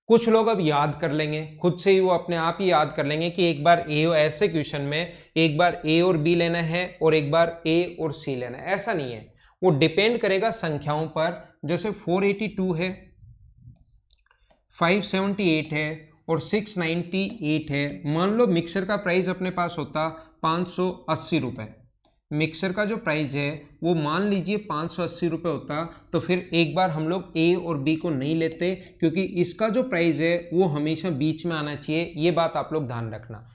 कुछ लोग अब याद कर लेंगे खुद से ही, वो अपने आप ही याद कर लेंगे कि एक बार ए ऐसे क्वेश्चन में एक बार ए और बी लेना है और एक बार ए और सी लेना है, ऐसा नहीं है। वो डिपेंड करेगा संख्याओं पर। जैसे 482 है, 578 है और 698 है। मान लो मिक्सर का प्राइस अपने पास होता 580 रुपये, मिक्सर का जो प्राइस है वो मान लीजिए 580 रुपये होता, तो फिर एक बार हम लोग ए और बी को नहीं लेते क्योंकि इसका जो प्राइस है वो हमेशा बीच में आना चाहिए। ये बात आप लोग ध्यान रखना।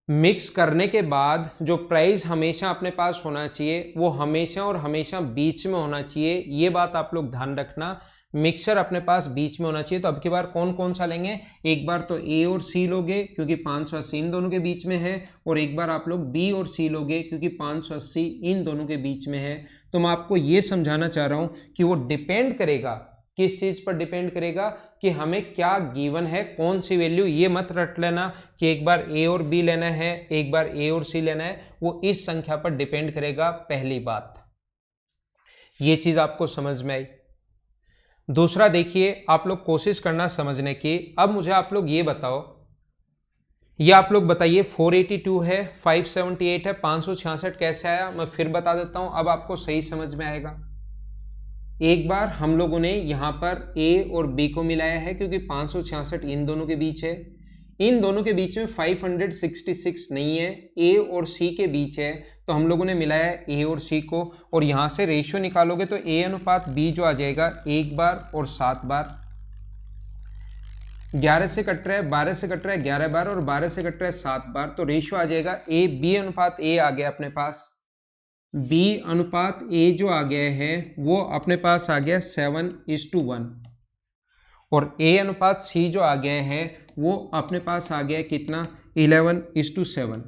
मिक्स करने के बाद जो प्राइस हमेशा अपने पास होना चाहिए वो हमेशा और हमेशा बीच में होना चाहिए, ये बात आप लोग ध्यान रखना। मिक्सर अपने पास बीच में होना चाहिए। तो अब की बार कौन कौन सा लेंगे, एक बार तो ए और सी लोगे क्योंकि 580 इन दोनों के बीच में है और एक बार आप लोग बी और सी लोगे क्योंकि 580 इन दोनों के बीच में है। तो मैं आपको ये समझाना चाह रहा हूँ कि वो डिपेंड करेगा, किस चीज़ पर डिपेंड करेगा कि हमें क्या गिवन है, कौन सी वैल्यू। ये मत रट लेना कि एक बार ए और बी लेना है एक बार ए और सी लेना है, वो इस संख्या पर डिपेंड करेगा। पहली बात ये चीज़ आपको समझ में आई। दूसरा देखिए, आप लोग कोशिश करना समझने की। अब मुझे आप लोग ये बताओ, ये आप लोग बताइए 482 है, 578 है, 566 कैसे आया। मैं फिर बता देता हूं, अब आपको सही समझ में आएगा। एक बार हम लोगों ने यहाँ पर ए और बी को मिलाया है क्योंकि 566 इन दोनों के बीच है, इन दोनों के बीच में 566 नहीं है, ए और सी के बीच है, तो हम लोगों ने मिलाया ए और सी को। और यहाँ से रेशियो निकालोगे तो ए अनुपात बी जो आ जाएगा 1 बार और 7 बार। 11 से कट रहा है, 12 से कट रहा है 11 बार और 12 से कट रहा है 7 बार, तो रेशियो आ जाएगा ए बी अनुपात ए आ गया अपने पास। बी अनुपात ए जो आ गया है वो अपने पास आ गया 7:1 और ए अनुपात सी जो आ गया है वो अपने पास आ गया कितना, 11:7।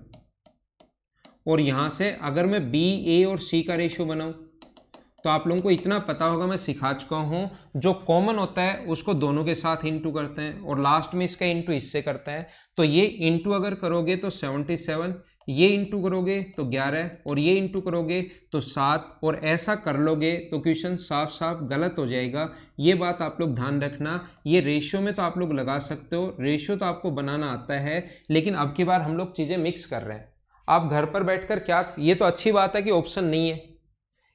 और यहाँ से अगर मैं बी ए और सी का रेशियो बनाऊं तो आप लोगों को इतना पता होगा, मैं सिखा चुका हूँ, जो कॉमन होता है उसको दोनों के साथ इंटू करते हैं और लास्ट में इसका इंटू इससे करते हैं। तो ये इंटू अगर करोगे तो 77, ये इंटू करोगे तो 11 और ये इंटू करोगे तो 7 और ऐसा कर लोगे तो क्वेश्चन साफ साफ गलत हो जाएगा। ये बात आप लोग ध्यान रखना। ये रेशियो में तो आप लोग लगा सकते हो, रेशियो तो आपको बनाना आता है, लेकिन अब की बार हम लोग चीज़ें मिक्स कर रहे हैं। आप घर पर बैठकर क्या, ये तो अच्छी बात है कि ऑप्शन नहीं है,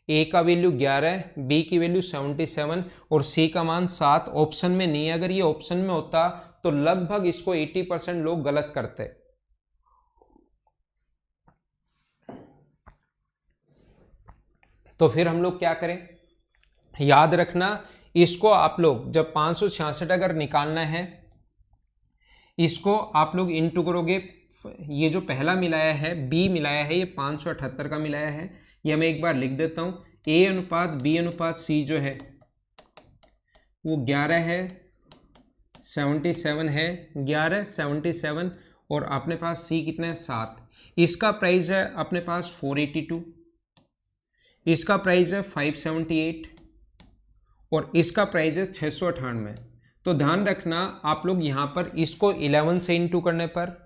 ए का वैल्यू 11, बी की वैल्यू 77 और सी का मान 7 ऑप्शन में नहीं है। अगर ये ऑप्शन में होता तो लगभग इसको 80% लोग गलत करते। तो फिर हम लोग क्या करें, याद रखना इसको आप लोग जब 566 अगर निकालना है, इसको आप लोग इंटू करोगे। ये जो पहला मिलाया है बी मिलाया है ये 578 का मिलाया है, ये मैं एक बार लिख देता हूँ। ए अनुपात बी अनुपात सी जो है वो 11 है, 77 है, 11 77 और अपने पास सी कितना है 7। इसका प्राइस है अपने पास 482, इसका प्राइस है 578 और इसका प्राइस है 698। तो ध्यान रखना आप लोग यहाँ पर इसको 11 से इंटू करने पर,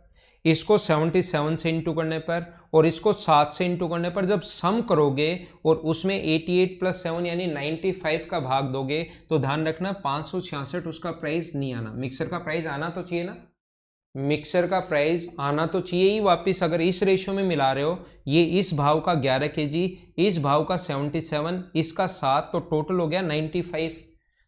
इसको 77 से इंटू करने पर और इसको 7 से इंटू करने पर जब सम करोगे और उसमें 88 + 7 यानी 95 का भाग दोगे तो ध्यान रखना 566 उसका प्राइस नहीं आना। मिक्सर का प्राइस आना तो चाहिए ना, मिक्सर का प्राइस आना तो चाहिए ही वापस। अगर इस रेशियो में मिला रहे हो, ये इस भाव का 11 केजी, इस भाव का 77, इसका 7, तो टोटल हो गया 95।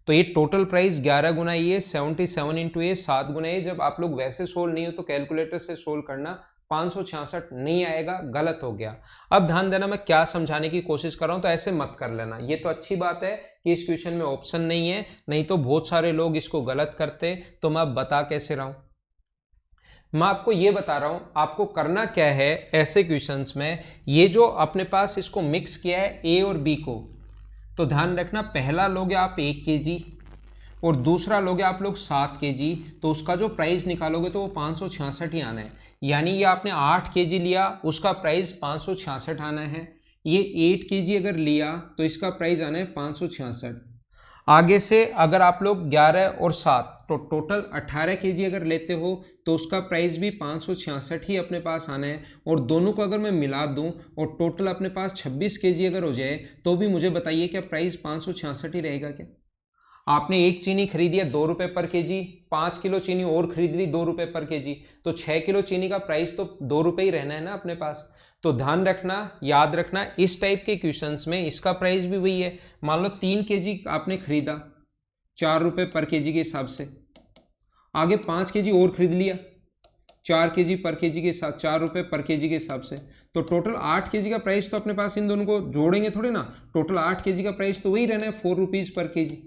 तो ये टोटल प्राइस 11 गुना ये 77 इंटू ये 7 गुना ये। जब आप लोग वैसे सोल्व नहीं हो तो कैलकुलेटर से सोल्व करना, 566 नहीं आएगा, गलत हो गया। अब ध्यान देना मैं क्या समझाने की कोशिश कर रहा हूं, तो ऐसे मत कर लेना। ये तो अच्छी बात है कि इस क्वेश्चन में ऑप्शन नहीं है, नहीं तो बहुत सारे लोग इसको गलत करते। तो मैं अब बता कैसे रहा हूं, मैं आपको ये बता रहा हूं आपको करना क्या है ऐसे क्वेश्चंस में। ये जो अपने पास इसको मिक्स किया है ए और बी को, तो ध्यान रखना पहला लोगे आप 1 केजी और दूसरा लोगे आप लोग 7 केजी, तो उसका जो प्राइस निकालोगे तो वो 566 ही आना है। यानी ये आपने 8 केजी लिया, उसका प्राइस 566 आना है। ये 8 केजी अगर लिया तो इसका प्राइस आना है 566। आगे से अगर आप लोग 11 और 7 तो टोटल 18 केजी अगर लेते हो तो उसका प्राइस भी 566 ही अपने पास आना है। और दोनों को अगर मैं मिला दूं और टोटल अपने पास 26 केजी अगर हो जाए तो भी मुझे बताइए क्या प्राइस 566 ही रहेगा क्या। आपने एक चीनी खरीदी है 2 रुपए पर केजी, 5 किलो चीनी और खरीद ली 2 रुपए पर केजी, तो 6 किलो चीनी का प्राइस तो 2 रुपए ही रहना है ना अपने पास। तो ध्यान रखना, याद रखना, इस टाइप के क्वेश्चंस में इसका प्राइस भी वही है। मान लो 3 केजी आपने खरीदा 4 रुपए पर केजी के हिसाब से, आगे 5 केजी और खरीद लिया 4 केजी पर केजी के साथ 4 रुपए पर केजी के हिसाब से, तो टोटल 8 केजी का प्राइस तो अपने पास, इन दोनों को जोड़ेंगे थोड़े ना, टोटल 8 केजी का प्राइस तो वही रहना है 4 रुपीज पर केजी।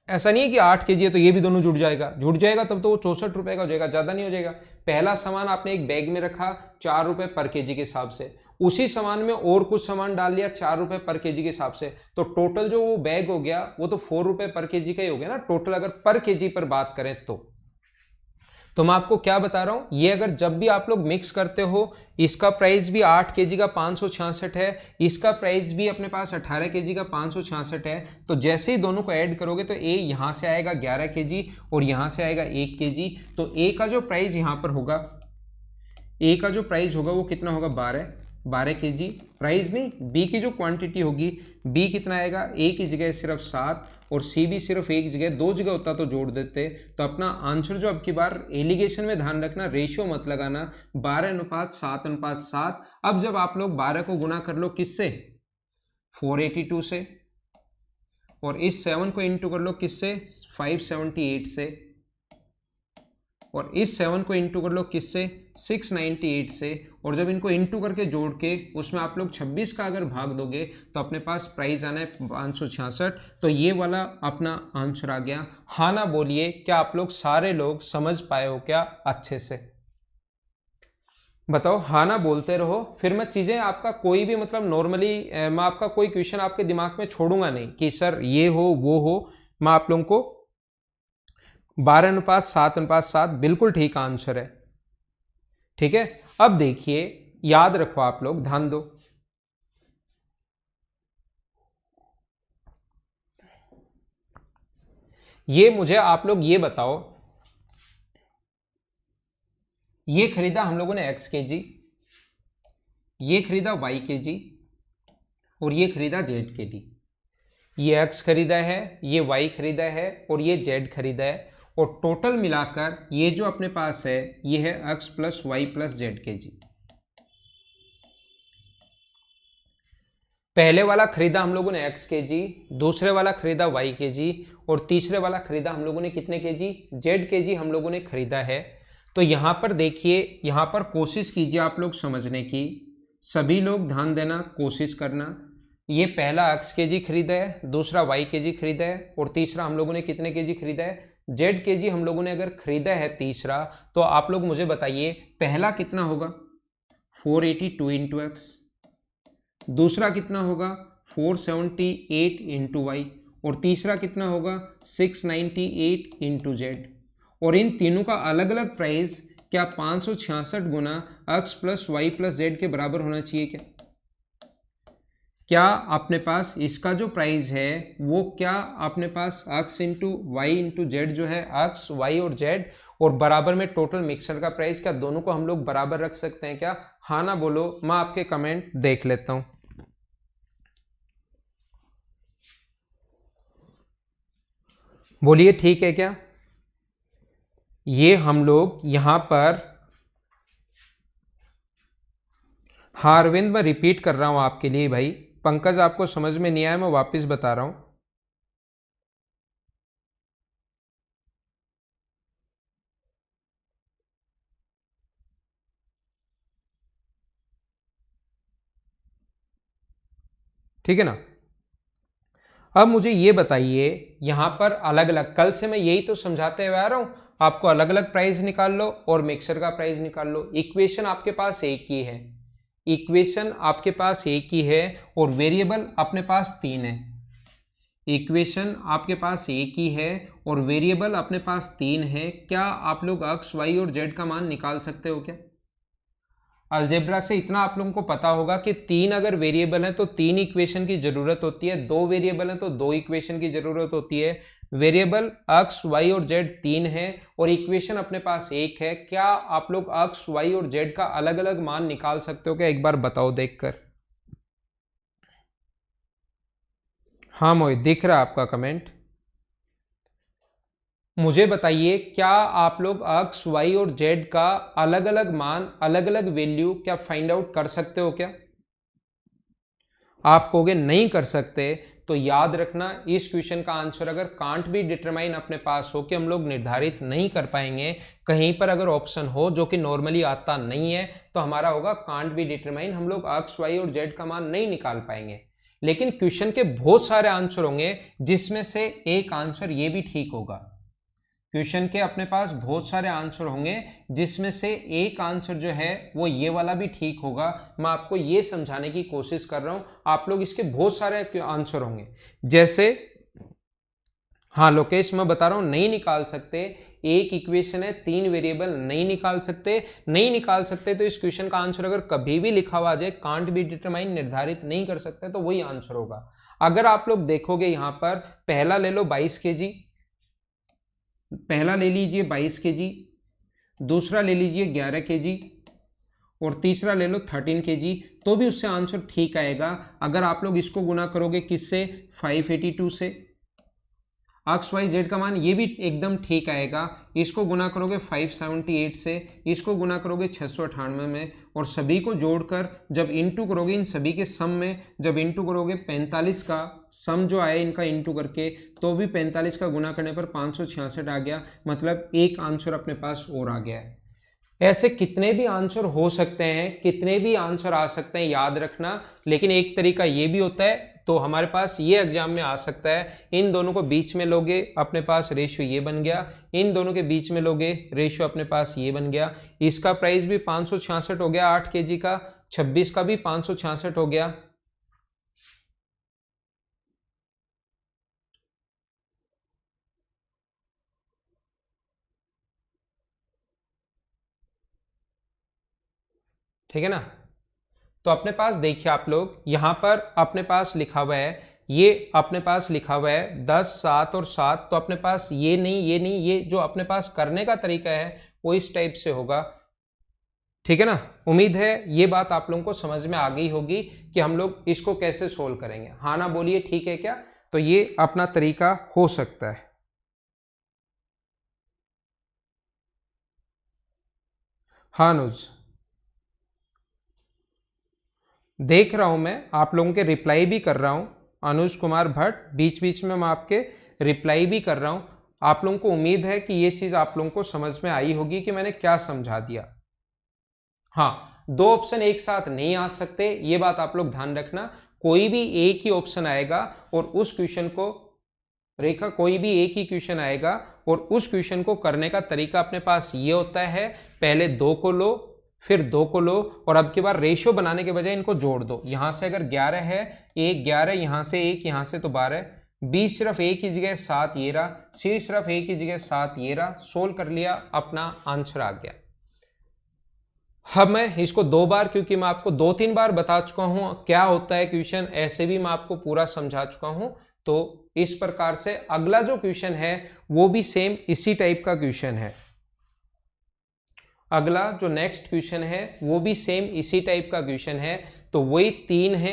ऐसा नहीं है कि 8 केजी है तो ये भी दोनों जुड़ जाएगा, जुड़ जाएगा तब तो वो 64 रुपए का हो जाएगा, ज्यादा नहीं हो जाएगा। पहला सामान आपने एक बैग में रखा 4 रुपए पर केजी के हिसाब से, उसी सामान में और कुछ सामान डाल लिया 4 रुपए पर केजी के हिसाब से, तो टोटल जो वो बैग हो गया वो तो 4 रुपए पर केजी का ही हो गया ना टोटल, अगर पर केजी पर बात करें तो मैं आपको क्या बता रहा हूं, ये अगर जब भी आप लोग मिक्स करते हो, इसका प्राइस भी 8 केजी का 566 है, इसका प्राइस भी अपने पास 18 केजी का 566 है, तो जैसे ही दोनों को ऐड करोगे तो ए यहां से आएगा 11 केजी और यहां से आएगा 1 केजी, तो ए का जो प्राइस यहां पर होगा, ए का जो प्राइस होगा वो कितना होगा 12 केजी। प्राइस नहीं, बी की जो क्वांटिटी होगी, बी कितना आएगा, ए की जगह सिर्फ 7 और सी भी सिर्फ एक जगह, 2 जगह होता तो जोड़ देते। तो अपना आंसर जो अब की बार एलिगेशन में ध्यान रखना, रेशियो मत लगाना, 12:7:7। अब जब आप लोग 12 को गुना कर लो किससे, 482 से, और इस 7 को इंटू कर लो किससे, 578 से, और इस 7 को इंटू कर लो किससे, 698 से, और जब इनको इंटू करके जोड़ के उसमें आप लोग 26 का अगर भाग दोगे तो अपने पास प्राइस आना है 566। तो ये वाला अपना आंसर आ गया। हाँ ना बोलिए, क्या आप लोग सारे लोग समझ पाए हो क्या अच्छे से, बताओ हाँ ना बोलते रहो, फिर मैं चीजें आपका कोई भी मतलब नॉर्मली मैं आपका कोई क्वेश्चन आपके दिमाग में छोड़ूंगा नहीं कि सर ये हो वो हो। मैं आप लोगों को 12:7:7 बिल्कुल ठीक आंसर है, ठीक है। अब देखिए, याद रखो आप लोग, ध्यान दो, ये मुझे आप लोग ये बताओ, ये खरीदा हम लोगों ने x केजी, ये खरीदा y केजी और ये खरीदा z केजी। ये x खरीदा है, ये y खरीदा है और ये z खरीदा है, और टोटल मिलाकर ये जो अपने पास है ये है x plus Y plus Z kg. पहले वाला खरीदा हम लोगों ने x केजी, दूसरे वाला खरीदा y केजी और तीसरे वाला खरीदा हम लोगों ने कितने केजी, z केजी हम लोगों ने खरीदा है। तो यहां पर देखिए, यहां पर कोशिश कीजिए आप लोग समझने की, सभी लोग ध्यान देना, कोशिश करना। ये पहला x केजी खरीदा है, दूसरा y केजी खरीदा है और तीसरा हम लोगों ने कितने केजी खरीदा है, z केजी हम लोगों ने अगर खरीदा है तीसरा। तो आप लोग मुझे बताइए पहला कितना होगा, 482 इंटू एक्स, दूसरा कितना होगा 478 इंटू वाई, और तीसरा कितना होगा 698 इंटू जेड। और इन तीनों का अलग अलग प्राइस क्या 566 गुना X plus Y plus Z के बराबर होना चाहिए क्या? क्या अपने पास इसका जो प्राइस है वो क्या अपने पास X into Y into Z जो है, एक्स वाई और जेड, और बराबर में टोटल मिक्सर का प्राइस, क्या दोनों को हम लोग बराबर रख सकते हैं क्या? हाँ ना बोलो, मैं आपके कमेंट देख लेता हूं। बोलिए ठीक है क्या? ये हम लोग यहां पर, हाँ अरविंद मैं रिपीट कर रहा हूं आपके लिए भाई, पंकज आपको समझ में नहीं आया मैं वापस बता रहा हूं। ठीक है ना। अब मुझे ये बताइए, यहां पर अलग अलग, कल से मैं यही तो समझाते हुए आ रहा हूं, आपको अलग अलग प्राइस निकाल लो और मिक्सर का प्राइस निकाल लो। इक्वेशन आपके पास एक ही है, इक्वेशन आपके पास एक ही है और वेरिएबल अपने पास तीन है। इक्वेशन आपके पास एक ही है और वेरिएबल अपने पास तीन है। क्या आप लोग एक्स वाई और जेड का मान निकाल सकते हो क्या? अलजेब्रा से इतना आप लोगों को पता होगा कि तीन अगर वेरिएबल हैं तो तीन इक्वेशन की जरूरत होती है, दो वेरिएबल हैं तो दो इक्वेशन की जरूरत होती है। वेरिएबल एक्स वाई और जेड तीन है और इक्वेशन अपने पास एक है। क्या आप लोग एक्स वाई और जेड का अलग अलग मान निकाल सकते हो क्या? एक बार बताओ देखकर। हाँ मोहित दिख रहा है आपका कमेंट। मुझे बताइए, क्या आप लोग एक्स वाई और जेड का अलग अलग मान, अलग अलग वैल्यू क्या फाइंड आउट कर सकते हो क्या? आप कहोगे नहीं कर सकते, तो याद रखना इस क्वेश्चन का आंसर अगर कांट बी डिटरमाइन अपने पास हो कि हम लोग निर्धारित नहीं कर पाएंगे, कहीं पर अगर ऑप्शन हो जो कि नॉर्मली आता नहीं है, तो हमारा होगा कांट बी डिटरमाइन, हम लोग एक्स वाई और जेड का मान नहीं निकाल पाएंगे। लेकिन क्वेश्चन के बहुत सारे आंसर होंगे जिसमें से एक आंसर ये भी ठीक होगा। क्वेश्चन के अपने पास बहुत सारे आंसर होंगे जिसमें से एक आंसर जो है वो ये वाला भी ठीक होगा। मैं आपको ये समझाने की कोशिश कर रहा हूं, आप लोग इसके बहुत सारे आंसर होंगे। जैसे हाँ लोकेश मैं बता रहा हूं नहीं निकाल सकते, एक इक्वेशन है तीन वेरिएबल, नहीं निकाल सकते। नहीं निकाल सकते तो इस क्वेश्चन का आंसर अगर कभी भी लिखा हुआ जाए कांट बी डिटरमाइन, निर्धारित नहीं कर सकते, तो वही आंसर होगा। अगर आप लोग देखोगे यहां पर पहला ले लो 22 केजी, पहला ले लीजिए 22 केजी, दूसरा ले लीजिए 11 केजी और तीसरा ले लो 13 केजी, तो भी उससे आंसर ठीक आएगा। अगर आप लोग इसको गुना करोगे किससे? 582 से। एक्स वाई जेड का मान ये भी एकदम ठीक आएगा। इसको गुना करोगे 578 से, इसको गुना करोगे 698 में, और सभी को जोड़कर जब इंटू करोगे इन सभी के सम में, जब इंटू करोगे 45 का सम जो आया इनका इंटू करके, तो भी 45 का गुना करने पर 566 आ गया। मतलब एक आंसर अपने पास और आ गया है। ऐसे कितने भी आंसर हो सकते हैं, कितने भी आंसर आ सकते हैं, याद रखना। लेकिन एक तरीका ये भी होता है, तो हमारे पास ये एग्जाम में आ सकता है, इन दोनों को बीच में लोगे अपने पास रेशियो ये बन गया, इन दोनों के बीच में लोगे रेशियो अपने पास ये बन गया। इसका प्राइस भी 566 हो गया 8 केजी का, 26 का भी 566 हो गया। ठीक है ना। तो अपने पास देखिए आप लोग यहां पर अपने पास लिखा हुआ है, ये अपने पास लिखा हुआ है 10 7 और 7, तो अपने पास ये नहीं ये नहीं, ये जो अपने पास करने का तरीका है वो इस टाइप से होगा। ठीक है ना। उम्मीद है ये बात आप लोगों को समझ में आ गई होगी कि हम लोग इसको कैसे सोल्व करेंगे। हाँ ना बोलिए, ठीक है क्या? तो ये अपना तरीका हो सकता है। हाँ अनुज देख रहा हूं, मैं आप लोगों के रिप्लाई भी कर रहा हूं। अनुज कुमार भट्ट, बीच बीच में मैं आपके रिप्लाई भी कर रहा हूं। आप लोगों को उम्मीद है कि ये चीज आप लोगों को समझ में आई होगी कि मैंने क्या समझा दिया। हाँ, दो ऑप्शन एक साथ नहीं आ सकते, ये बात आप लोग ध्यान रखना। कोई भी एक ही ऑप्शन आएगा और उस क्वेश्चन को, रेखा कोई भी एक ही क्वेश्चन आएगा और उस क्वेश्चन को करने का तरीका अपने पास ये होता है, पहले दो को लो फिर दो को लो और अब की बार रेशियो बनाने के बजाय इनको जोड़ दो। यहां से अगर 11 है, एक 11, यहां से एक, यहां से तो 12, 20 सिर्फ एक की जगह 7 ये रहा, सी सिर्फ एक की जगह 7 ये रहा, सोल्व कर लिया, अपना आंसर आ गया। अब मैं इसको दो बार, क्योंकि मैं आपको 2-3 बार बता चुका हूं क्या होता है क्वेश्चन, ऐसे भी मैं आपको पूरा समझा चुका हूं, तो इस प्रकार से अगला जो क्वेश्चन है वो भी सेम इसी टाइप का क्वेश्चन है। अगला जो नेक्स्ट क्वेश्चन है वो भी सेम इसी टाइप का क्वेश्चन है। तो वही 3 है,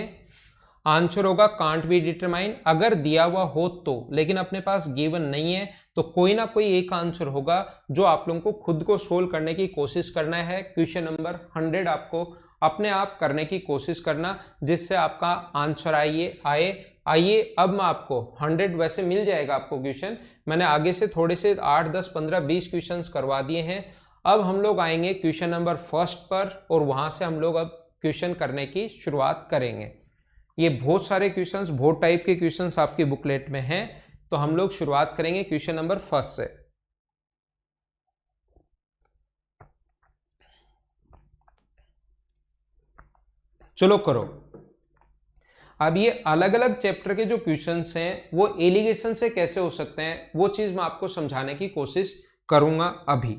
आंसर होगा कांट बी डिटरमाइन, अगर दिया हुआ हो तो, लेकिन अपने पास गिवन नहीं है तो कोई ना कोई एक आंसर होगा जो आप लोगों को खुद को सोल्व करने की कोशिश करना है। क्वेश्चन नंबर 100 आपको अपने आप करने की कोशिश करना, जिससे आपका आंसर आइए अब मैं आपको 100 वैसे मिल जाएगा आपको क्वेश्चन, मैंने आगे से थोड़े से 8, 10, 15, 20 क्वेश्चन करवा दिए हैं। अब हम लोग आएंगे क्वेश्चन नंबर 1 पर और वहां से हम लोग अब क्वेश्चन करने की शुरुआत करेंगे। ये बहुत सारे क्वेश्चंस, बहुत टाइप के क्वेश्चंस आपकी बुकलेट में हैं, तो हम लोग शुरुआत करेंगे क्वेश्चन नंबर 1 से। चलो करो। अब ये अलग अलग चैप्टर के जो क्वेश्चंस हैं वो एलिगेशन से कैसे हो सकते हैं, वो चीज मैं आपको समझाने की कोशिश करूंगा अभी।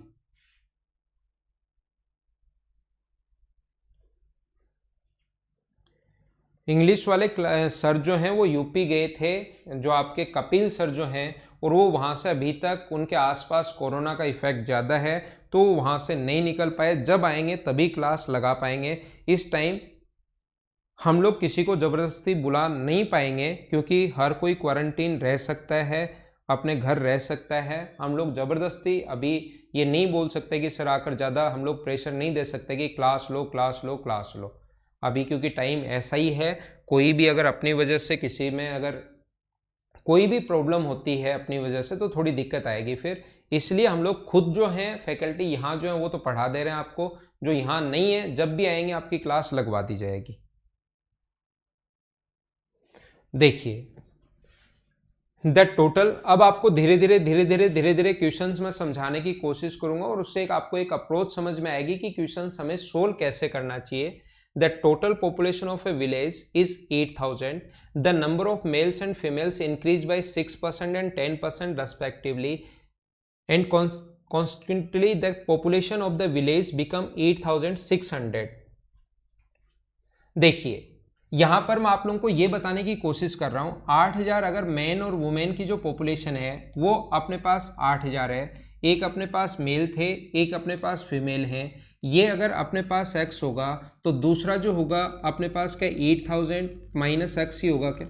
इंग्लिश वाले सर जो हैं वो यूपी गए थे, जो आपके कपिल सर जो हैं, और वो वहाँ से अभी तक उनके आसपास कोरोना का इफेक्ट ज़्यादा है तो वहाँ से नहीं निकल पाए। जब आएंगे तभी क्लास लगा पाएंगे। इस टाइम हम लोग किसी को ज़बरदस्ती बुला नहीं पाएंगे क्योंकि हर कोई क्वारंटीन रह सकता है, अपने घर रह सकता है। हम लोग ज़बरदस्ती अभी ये नहीं बोल सकते कि सर आकर ज़्यादा हम लोग प्रेशर नहीं दे सकते कि क्लास लो क्लास लो क्लास लो अभी, क्योंकि टाइम ऐसा ही है। कोई भी अगर अपनी वजह से किसी में अगर कोई भी प्रॉब्लम होती है अपनी वजह से तो थोड़ी दिक्कत आएगी फिर, इसलिए हम लोग खुद जो हैं फैकल्टी यहाँ जो है वो तो पढ़ा दे रहे हैं आपको, जो यहाँ नहीं है जब भी आएंगे आपकी क्लास लगवा दी जाएगी। देखिए द टोटल, अब आपको धीरे धीरे क्वेश्चंस मैं समझाने की कोशिश करूंगा और उससे आपको एक अप्रोच समझ में आएगी कि क्वेश्चंस हमें सोल्व कैसे करना चाहिए। The total population of a village is 8,000. The number of males and females increased by 6% and 10% respectively, and consequently the population of the village become 8,600. देखिए यहां पर मैं आप लोगों को यह बताने की कोशिश कर रहा हूं 8,000 अगर मैन और वुमेन की जो पॉपुलेशन है वो अपने पास 8,000 है, एक अपने पास मेल थे एक अपने पास फीमेल है, ये अगर अपने पास x होगा तो दूसरा जो होगा अपने पास क्या 8,000 माइनस x ही होगा क्या,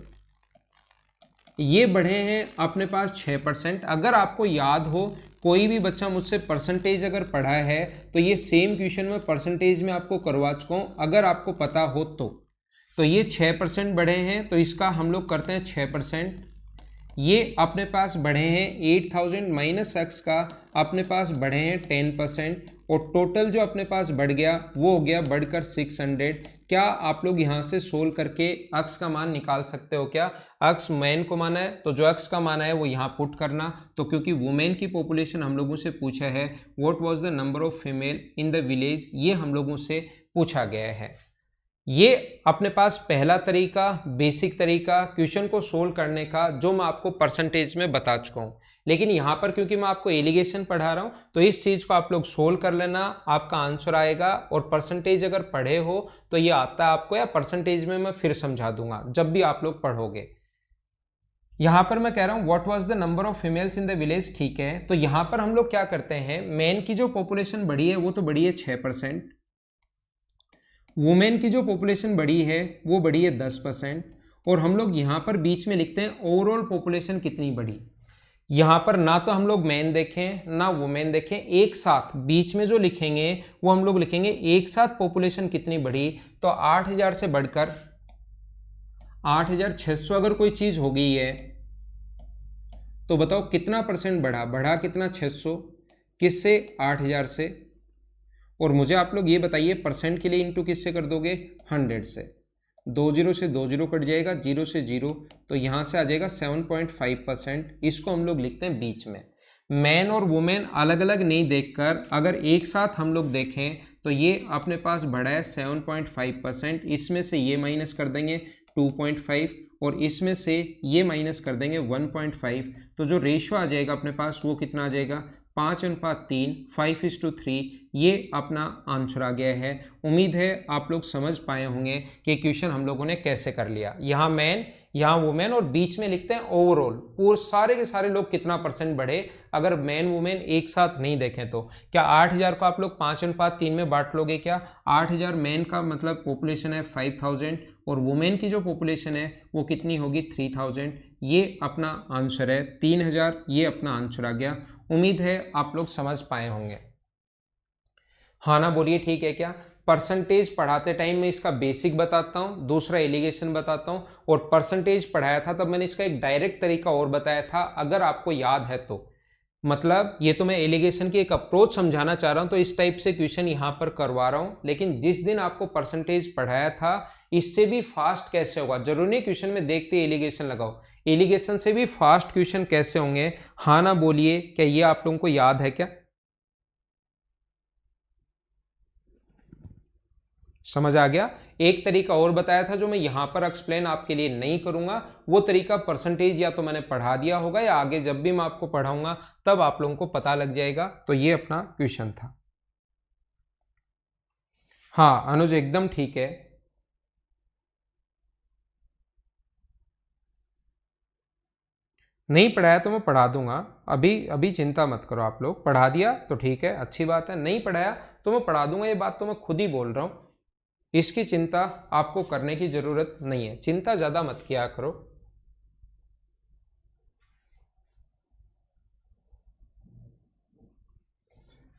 ये बढ़े हैं अपने पास 6%। अगर आपको याद हो कोई भी बच्चा मुझसे परसेंटेज अगर पढ़ा है तो ये सेम क्वेश्चन में परसेंटेज में आपको करवा चुका हूँ, अगर आपको पता हो तो ये 6% बढ़े हैं तो इसका हम लोग करते हैं 6%। ये अपने पास बढ़े हैं 8,000 माइनस एक्स का अपने पास बढ़े हैं 10%, और टोटल जो अपने पास बढ़ गया वो हो गया बढ़कर 600। क्या आप लोग यहाँ से सोल्व करके एक्स का मान निकाल सकते हो क्या? एक्स मैन को माना है तो जो एक्स का माना है वो यहाँ पुट करना, तो क्योंकि वुमेन की पॉपुलेशन हम लोगों से पूछा है what was the number of female in the village, ये हम लोगों से पूछा गया है। ये अपने पास पहला तरीका, बेसिक तरीका क्वेश्चन को सोल्व करने का जो मैं आपको परसेंटेज में बता चुका हूँ, लेकिन यहाँ पर क्योंकि मैं आपको एलिगेशन पढ़ा रहा हूँ तो इस चीज़ को आप लोग सोल्व कर लेना, आपका आंसर आएगा। और परसेंटेज अगर पढ़े हो तो ये आता है आपको, या परसेंटेज में मैं फिर समझा दूंगा जब भी आप लोग पढ़ोगे। यहाँ पर मैं कह रहा हूँ what was the number of females in the village, ठीक है। तो यहाँ पर हम लोग क्या करते हैं, मैन की जो पॉपुलेशन बढ़ी है वो तो बढ़ी है 6%, वुमेन की जो पॉपुलेशन बढ़ी है वो बढ़ी है 10%, और हम लोग यहाँ पर बीच में लिखते हैं ओवरऑल पॉपुलेशन कितनी बढ़ी। यहाँ पर ना तो हम लोग मैन देखें ना वुमेन देखें, एक साथ बीच में जो लिखेंगे वो हम लोग लिखेंगे एक साथ पॉपुलेशन कितनी बढ़ी। तो 8,000 से बढ़कर 8,600 अगर कोई चीज़ हो गई है तो बताओ कितना परसेंट बढ़ा, बढ़ा कितना 600, किससे 8,000 से। और मुझे आप लोग ये बताइए परसेंट के लिए इनटू किससे कर दोगे, 100 से। 2 जीरो से 2 जीरो कट जाएगा, 0 से 0, तो यहाँ से आ जाएगा 7.5%। इसको हम लोग लिखते हैं बीच में। मैन और वुमेन अलग अलग नहीं देखकर अगर एक साथ हम लोग देखें तो ये अपने पास बढ़ा है 7.5%, इसमें से ये माइनस कर देंगे 2.5 और इसमें से ये माइनस कर देंगे 1.5, तो जो रेशियो आ जाएगा अपने पास वो कितना आ जाएगा 5:3, 5:3, ये अपना आंसर आ गया है। उम्मीद है आप लोग समझ पाए होंगे कि क्वेश्चन हम लोगों ने कैसे कर लिया। यहाँ मैन, यहाँ वुमेन और बीच में लिखते हैं ओवरऑल, पूरे सारे के सारे लोग कितना परसेंट बढ़े अगर मैन वुमेन एक साथ नहीं देखें तो। क्या 8,000 को आप लोग 5:3 में बांट लोगे क्या? 8,000 मैन का मतलब पॉपुलेशन है 5,000 और वुमेन की जो पॉपुलेशन है वो कितनी होगी 3,000। ये अपना आंसर है 3,000, ये अपना आंसर आ गया। उम्मीद है आप लोग समझ पाए होंगे। हाँ ना बोलिए, ठीक है क्या? परसेंटेज पढ़ाते टाइम मैं इसका बेसिक बताता हूँ, दूसरा एलिगेशन बताता हूँ, और परसेंटेज पढ़ाया था तब मैंने इसका एक डायरेक्ट तरीका और बताया था, अगर आपको याद है तो। मतलब ये तो मैं एलिगेशन की एक अप्रोच समझाना चाह रहा हूं, तो इस टाइप से क्वेश्चन यहां पर करवा रहा हूं। लेकिन जिस दिन आपको परसेंटेज पढ़ाया था इससे भी फास्ट कैसे होगा, जरूरी नहीं क्वेश्चन में देखते एलिगेशन लगाओ, एलिगेशन से भी फास्ट क्वेश्चन कैसे होंगे? हाँ ना बोलिए, क्या ये आप लोगों को याद है क्या? समझ आ गया? एक तरीका और बताया था जो मैं यहां पर एक्सप्लेन आपके लिए नहीं करूंगा, वो तरीका परसेंटेज या तो मैंने पढ़ा दिया होगा या आगे जब भी मैं आपको पढ़ाऊंगा तब आप लोगों को पता लग जाएगा। तो ये अपना क्वेश्चन था। हाँ अनुज एकदम ठीक है। नहीं पढ़ाया तो मैं पढ़ा दूंगा, अभी अभी चिंता मत करो आप लोग। पढ़ा दिया तो ठीक है, अच्छी बात है, नहीं पढ़ाया तो मैं पढ़ा दूंगा, ये बात तो मैं खुद ही बोल रहा हूं। इसकी चिंता आपको करने की जरूरत नहीं है, चिंता ज्यादा मत किया करो।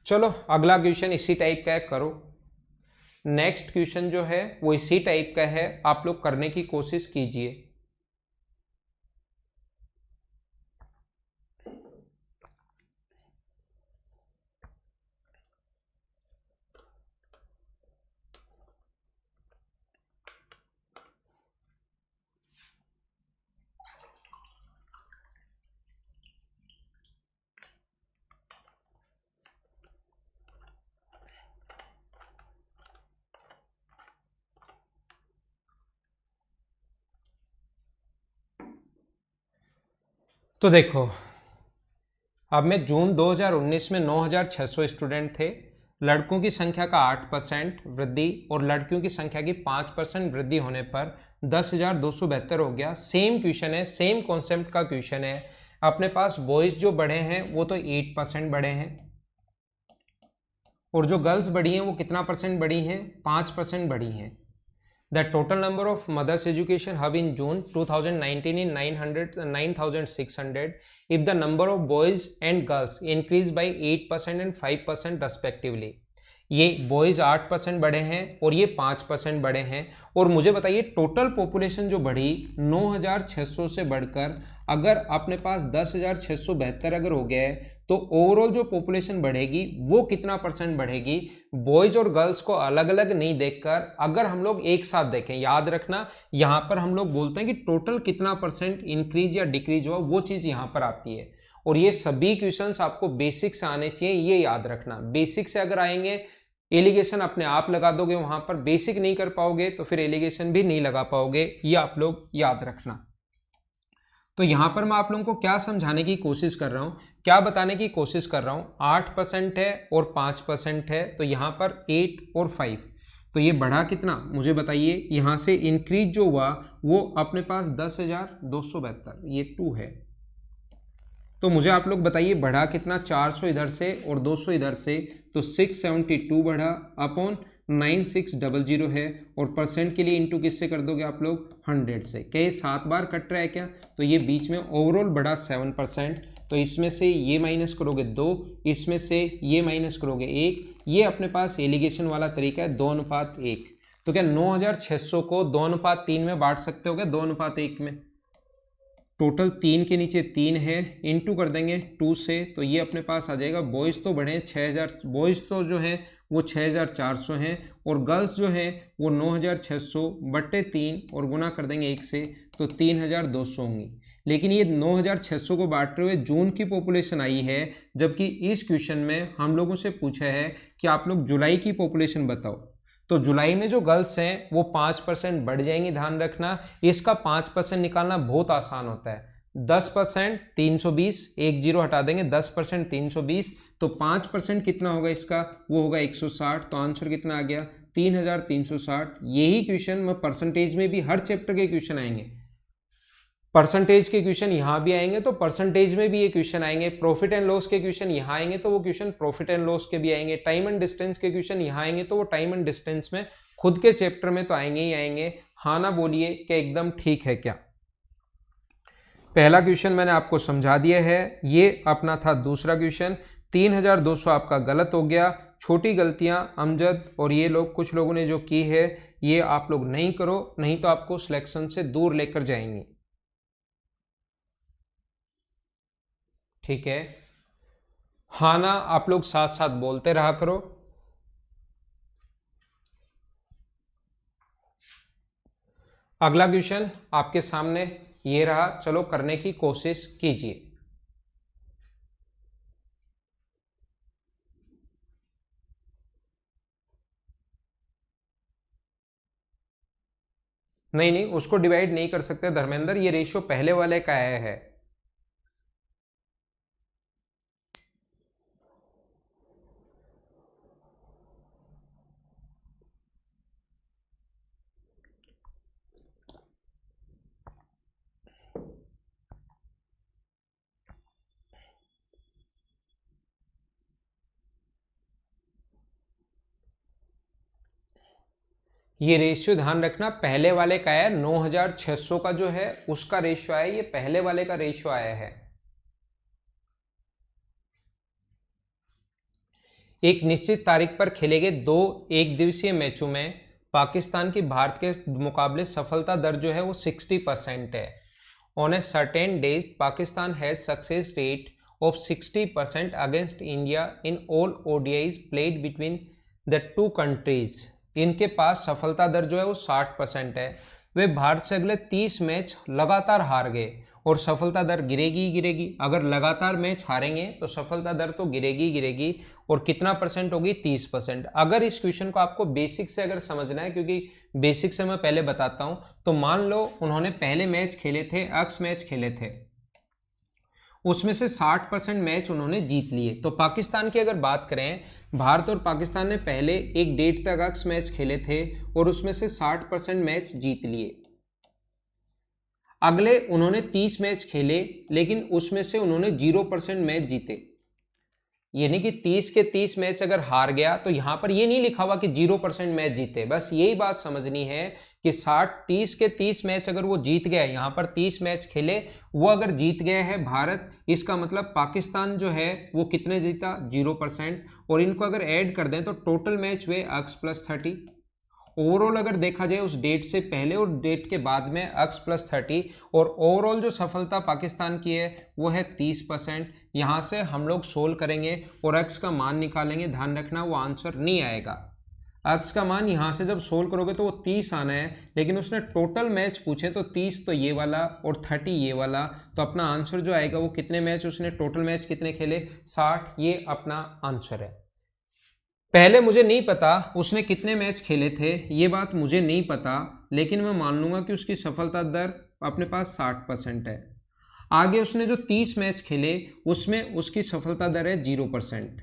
चलो अगला क्वेश्चन इसी टाइप का है, करो। नेक्स्ट क्वेश्चन जो है वो इसी टाइप का है, आप लोग करने की कोशिश कीजिए। तो देखो, अब में जून 2019 में 9,600 स्टूडेंट थे, लड़कों की संख्या का 8% वृद्धि और लड़कियों की संख्या की 5% वृद्धि होने पर 10,272 हो गया। सेम क्वेश्चन है, सेम कॉन्सेप्ट का क्वेश्चन है। अपने पास बॉयज जो बढ़े हैं वो तो 8% बढ़े हैं और जो गर्ल्स बढ़ी हैं वो कितना परसेंट बढ़ी हैं? 5% बढ़ी हैं। The total number of mothers education hub in June 2019 in 9,600 if the number of boys and girls increased by 8% and 5% respectively। ये बॉयज 8% बढ़े हैं और ये 5% बढ़े हैं। और मुझे बताइए टोटल पॉपुलेशन जो बढ़ी 9,600 से बढ़कर अगर अपने पास 10,672 अगर हो गया है तो ओवरऑल जो पॉपुलेशन बढ़ेगी वो कितना परसेंट बढ़ेगी? बॉयज और गर्ल्स को अलग अलग नहीं देखकर अगर हम लोग एक साथ देखें, याद रखना यहां पर हम लोग बोलते हैं कि टोटल कितना परसेंट इंक्रीज या डिक्रीज हुआ, वो चीज यहां पर आती है। और ये सभी क्वेश्चंस आपको बेसिक से आने चाहिए, ये याद रखना। बेसिक से अगर आएंगे एलिगेशन अपने आप लगा दोगे, वहां पर बेसिक नहीं कर पाओगे तो फिर एलिगेशन भी नहीं लगा पाओगे, ये आप लोग याद रखना। तो यहां पर मैं आप लोगों को क्या समझाने की कोशिश कर रहा हूं, क्या बताने की कोशिश कर रहा हूं? 8% है और 5% है, तो यहां पर 8 और 5, तो ये बढ़ा कितना मुझे बताइए? यहां से इंक्रीज जो हुआ वो अपने पास 10,272, ये 2 है। तो मुझे आप लोग बताइए बढ़ा कितना? 400 इधर से और 200 इधर से, तो 672 बढ़ा अपॉन 9600 है। और परसेंट के लिए इंटू किससे कर दोगे आप लोग? 100 से। क्या ये 7 बार कट रहा है क्या? तो ये बीच में ओवरऑल बढ़ा 7%, तो इसमें से ये माइनस करोगे 2, इसमें से ये माइनस करोगे 1। ये अपने पास एलिगेशन वाला तरीका है 2:1। तो क्या 9,600 को 2:3 में बांट सकते हो क्या? 2:1 में टोटल 3 के नीचे 3 है, इनटू कर देंगे 2 से, तो ये अपने पास आ जाएगा। बॉयज़ तो बढ़े 6,000, बॉयज़ तो जो है वो 6,400 हैं और गर्ल्स जो है वो 9,600 बट्टे 3 और गुना कर देंगे 1 से, तो 3,200 होंगी। लेकिन ये 9,600 को बांटते हुए जून की पॉपुलेशन आई है, जबकि इस क्वेश्चन में हम लोगों से पूछा है कि आप लोग जुलाई की पॉपुलेशन बताओ। तो जुलाई में जो गर्ल्स हैं वो 5% बढ़ जाएंगी, ध्यान रखना। इसका 5% निकालना बहुत आसान होता है। 10% 320, एक जीरो हटा देंगे, 10% 320, तो 5% कितना होगा इसका, वो होगा 160। तो आंसर कितना आ गया, 3360। यही क्वेश्चन में परसेंटेज में भी हर चैप्टर के क्वेश्चन आएंगे, परसेंटेज के क्वेश्चन यहां भी आएंगे तो परसेंटेज में भी ये क्वेश्चन आएंगे, प्रॉफिट एंड लॉस के क्वेश्चन यहां आएंगे तो वो क्वेश्चन प्रॉफिट एंड लॉस के भी आएंगे, टाइम एंड डिस्टेंस के क्वेश्चन यहां आएंगे तो वो टाइम एंड डिस्टेंस में खुद के चैप्टर में तो आएंगे ही आएंगे। हाँ ना बोलिए कि एकदम ठीक है क्या। पहला क्वेश्चन मैंने आपको समझा दिया है, ये अपना था दूसरा क्वेश्चन। 3200 आपका गलत हो गया। छोटी गलतियां अमजद और ये लोग कुछ लोगों ने जो की है ये आप लोग नहीं करो, नहीं तो आपको सिलेक्शन से दूर लेकर जाएंगे, ठीक है। हाँ ना आप लोग साथ साथ बोलते रहा करो। अगला क्वेश्चन आपके सामने ये रहा, चलो करने की कोशिश कीजिए। नहीं नहीं, उसको डिवाइड नहीं कर सकते धर्मेंद्र, ये रेशियो पहले वाले का आया है। ये रेशियो ध्यान रखना पहले वाले का है, 9600 का जो है उसका रेशियो आया, ये पहले वाले का रेशियो आया है। एक निश्चित तारीख पर खेले गए 2 एक दिवसीय मैचों में पाकिस्तान की भारत के मुकाबले सफलता दर जो है वो 60% है। On a certain days Pakistan has success rate of 60% against India in all ODIs played between the two countries. इनके पास सफलता दर जो है वो 60% है। वे भारत से अगले 30 मैच लगातार हार गए और सफलता दर गिरेगी ही गिरेगी। अगर लगातार मैच हारेंगे तो सफलता दर तो गिरेगी ही गिरेगी। और कितना परसेंट होगी, 30%। अगर इस क्वेश्चन को आपको बेसिक से अगर समझना है, क्योंकि बेसिक से मैं पहले बताता हूं, तो मान लो उन्होंने पहले मैच खेले थे, एक्स मैच खेले थे, उसमें से 60% मैच उन्होंने जीत लिए। तो पाकिस्तान की अगर बात करें, भारत और पाकिस्तान ने पहले एक डेट तक एक्स मैच खेले थे और उसमें से 60% मैच जीत लिए। अगले उन्होंने 30 मैच खेले लेकिन उसमें से उन्होंने 0% मैच जीते। यानी कि 30 के 30 मैच अगर हार गया तो यहां पर ये नहीं लिखा हुआ कि 0% मैच जीते, बस यही बात समझनी है कि 30 के 30 मैच अगर वो जीत गया, यहां पर 30 मैच खेले, वो अगर जीत गया है भारत, इसका मतलब पाकिस्तान जो है वो कितने जीता, 0%। और इनको अगर ऐड कर दें तो टोटल मैच हुए x+30। ओवरऑल अगर देखा जाए उस डेट से पहले और डेट के बाद में x+30, और ओवरऑल जो सफलता पाकिस्तान की है वो है 30%। यहाँ से हम लोग सोल्व करेंगे और x का मान निकालेंगे। ध्यान रखना वो आंसर नहीं आएगा, x का मान यहाँ से जब सोल्व करोगे तो वो 30 आना है, लेकिन उसने टोटल मैच पूछे तो 30 तो ये वाला और 30 ये वाला, तो अपना आंसर जो आएगा वो कितने मैच उसने टोटल मैच कितने खेले, 60, ये अपना आंसर है। पहले मुझे नहीं पता उसने कितने मैच खेले थे, ये बात मुझे नहीं पता, लेकिन मैं मान लूंगा कि उसकी सफलता दर अपने पास 60% है। आगे उसने जो 30 मैच खेले उसमें उसकी सफलता दर है 0%।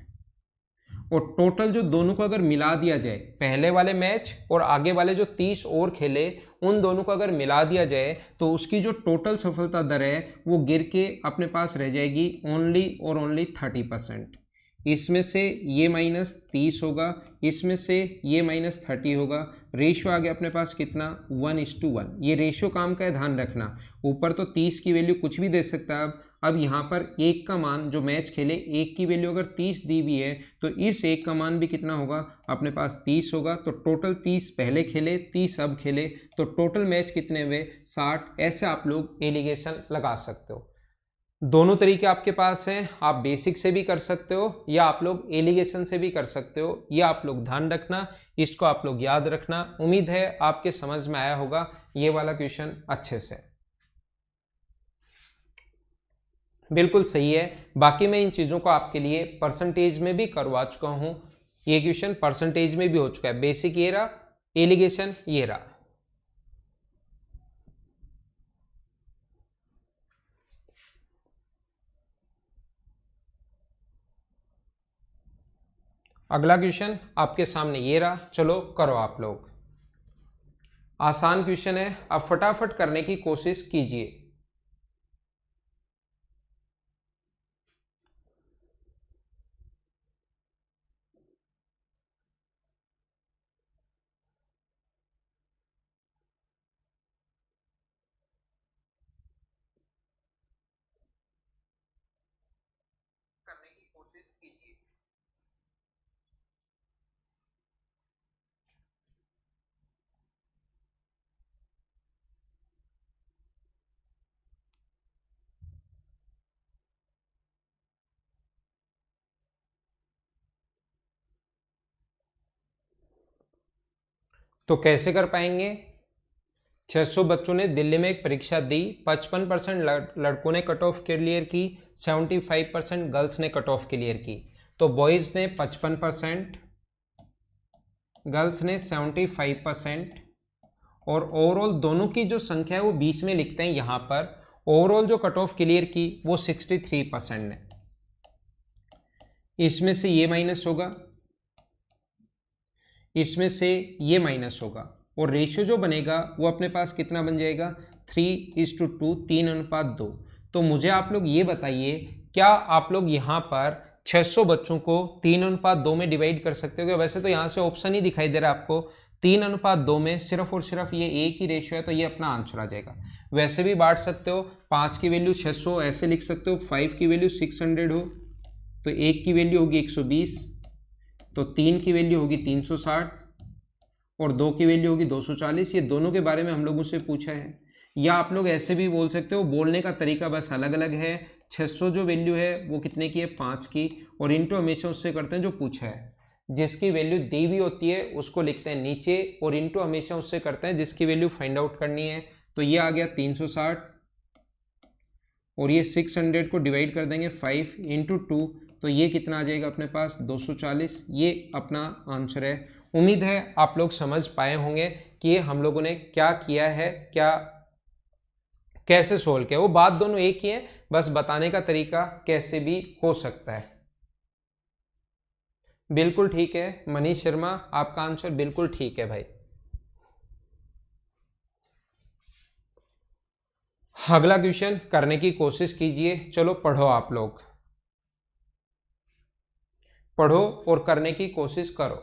और टोटल जो दोनों को अगर मिला दिया जाए, पहले वाले मैच और आगे वाले जो 30 और खेले, उन दोनों को अगर मिला दिया जाए तो उसकी जो टोटल सफलता दर है वो गिर के अपने पास रह जाएगी ओनली और ओनली 30%। इसमें से ये -30 होगा, इसमें से ये -30 होगा, रेशियो आ गया अपने पास कितना, 1:1। ये रेशियो काम का है, ध्यान रखना। ऊपर तो 30 की वैल्यू कुछ भी दे सकता है। अब यहाँ पर एक का मान जो मैच खेले, एक की वैल्यू अगर 30 दी हुई है तो इस एक का मान भी कितना होगा, अपने पास 30 होगा। तो टोटल 30 पहले खेले, 30 अब खेले, तो टोटल मैच कितने हुए, 60। ऐसे आप लोग एलिगेशन लगा सकते हो। दोनों तरीके आपके पास हैं, आप बेसिक से भी कर सकते हो या आप लोग एलिगेशन से भी कर सकते हो। ये आप लोग ध्यान रखना, इसको आप लोग याद रखना। उम्मीद है आपके समझ में आया होगा ये वाला क्वेश्चन अच्छे से। बिल्कुल सही है। बाकी मैं इन चीज़ों को आपके लिए परसेंटेज में भी करवा चुका हूँ। ये क्वेश्चन परसेंटेज में भी हो चुका है। बेसिक ये रहा, एलिगेशन ये रहा। अगला क्वेश्चन आपके सामने ये रहा, चलो करो आप लोग। आसान क्वेश्चन है, आप फटाफट करने की कोशिश कीजिए। करने की कोशिश कीजिए। तो कैसे कर पाएंगे? 600 बच्चों ने दिल्ली में एक परीक्षा दी, 55% लड़कों ने कट ऑफ क्लियर की, 75% गर्ल्स ने कट ऑफ क्लियर की। तो बॉयज ने 55%, गर्ल्स ने 75%, और ओवरऑल दोनों की जो संख्या है वो बीच में लिखते हैं यहाँ पर। ओवरऑल जो कट ऑफ क्लियर की वो 63% ने। इसमें से ये माइनस होगा, इसमें से ये माइनस होगा, और रेशियो जो बनेगा वो अपने पास कितना बन जाएगा? 3:2, 3:2। तो मुझे आप लोग ये बताइए, क्या आप लोग यहाँ पर 600 बच्चों को 3:2 में डिवाइड कर सकते हो? वैसे तो यहाँ से ऑप्शन ही दिखाई दे रहा है आपको 3:2 में, सिर्फ और सिर्फ ये एक ही रेशियो है, तो ये अपना आंसर आ जाएगा। वैसे भी बांट सकते हो, 5 की वैल्यू 600 ऐसे लिख सकते हो, 5 की वैल्यू 600 हो तो 1 की वैल्यू होगी 120, तो 3 की वैल्यू होगी 360, और 2 की वैल्यू होगी 240। ये दोनों के बारे में हम लोगों से पूछा है। या आप लोग ऐसे भी बोल सकते हो, बोलने का तरीका बस अलग अलग है। 600 जो वैल्यू है वो कितने की है? 5 की, और इंटू हमेशा उससे करते हैं जो पूछा है। जिसकी वैल्यू दी हुई होती है उसको लिखते हैं नीचे, और इंटू हमेशा उससे करते हैं जिसकी वैल्यू फाइंड आउट करनी है। तो ये आ गया 360, और ये 600 को डिवाइड कर देंगे 5 इंटू 2, तो ये कितना आ जाएगा अपने पास? 240। ये अपना आंसर है। उम्मीद है आप लोग समझ पाए होंगे कि हम लोगों ने क्या किया है, क्या कैसे सोल्व किया। वो बात दोनों एक ही है, बस बताने का तरीका कैसे भी हो सकता है। बिल्कुल ठीक है मनीष शर्मा, आपका आंसर बिल्कुल ठीक है भाई। अगला क्वेश्चन करने की कोशिश कीजिए, चलो पढ़ो आप लोग, पढ़ो और करने की कोशिश करो।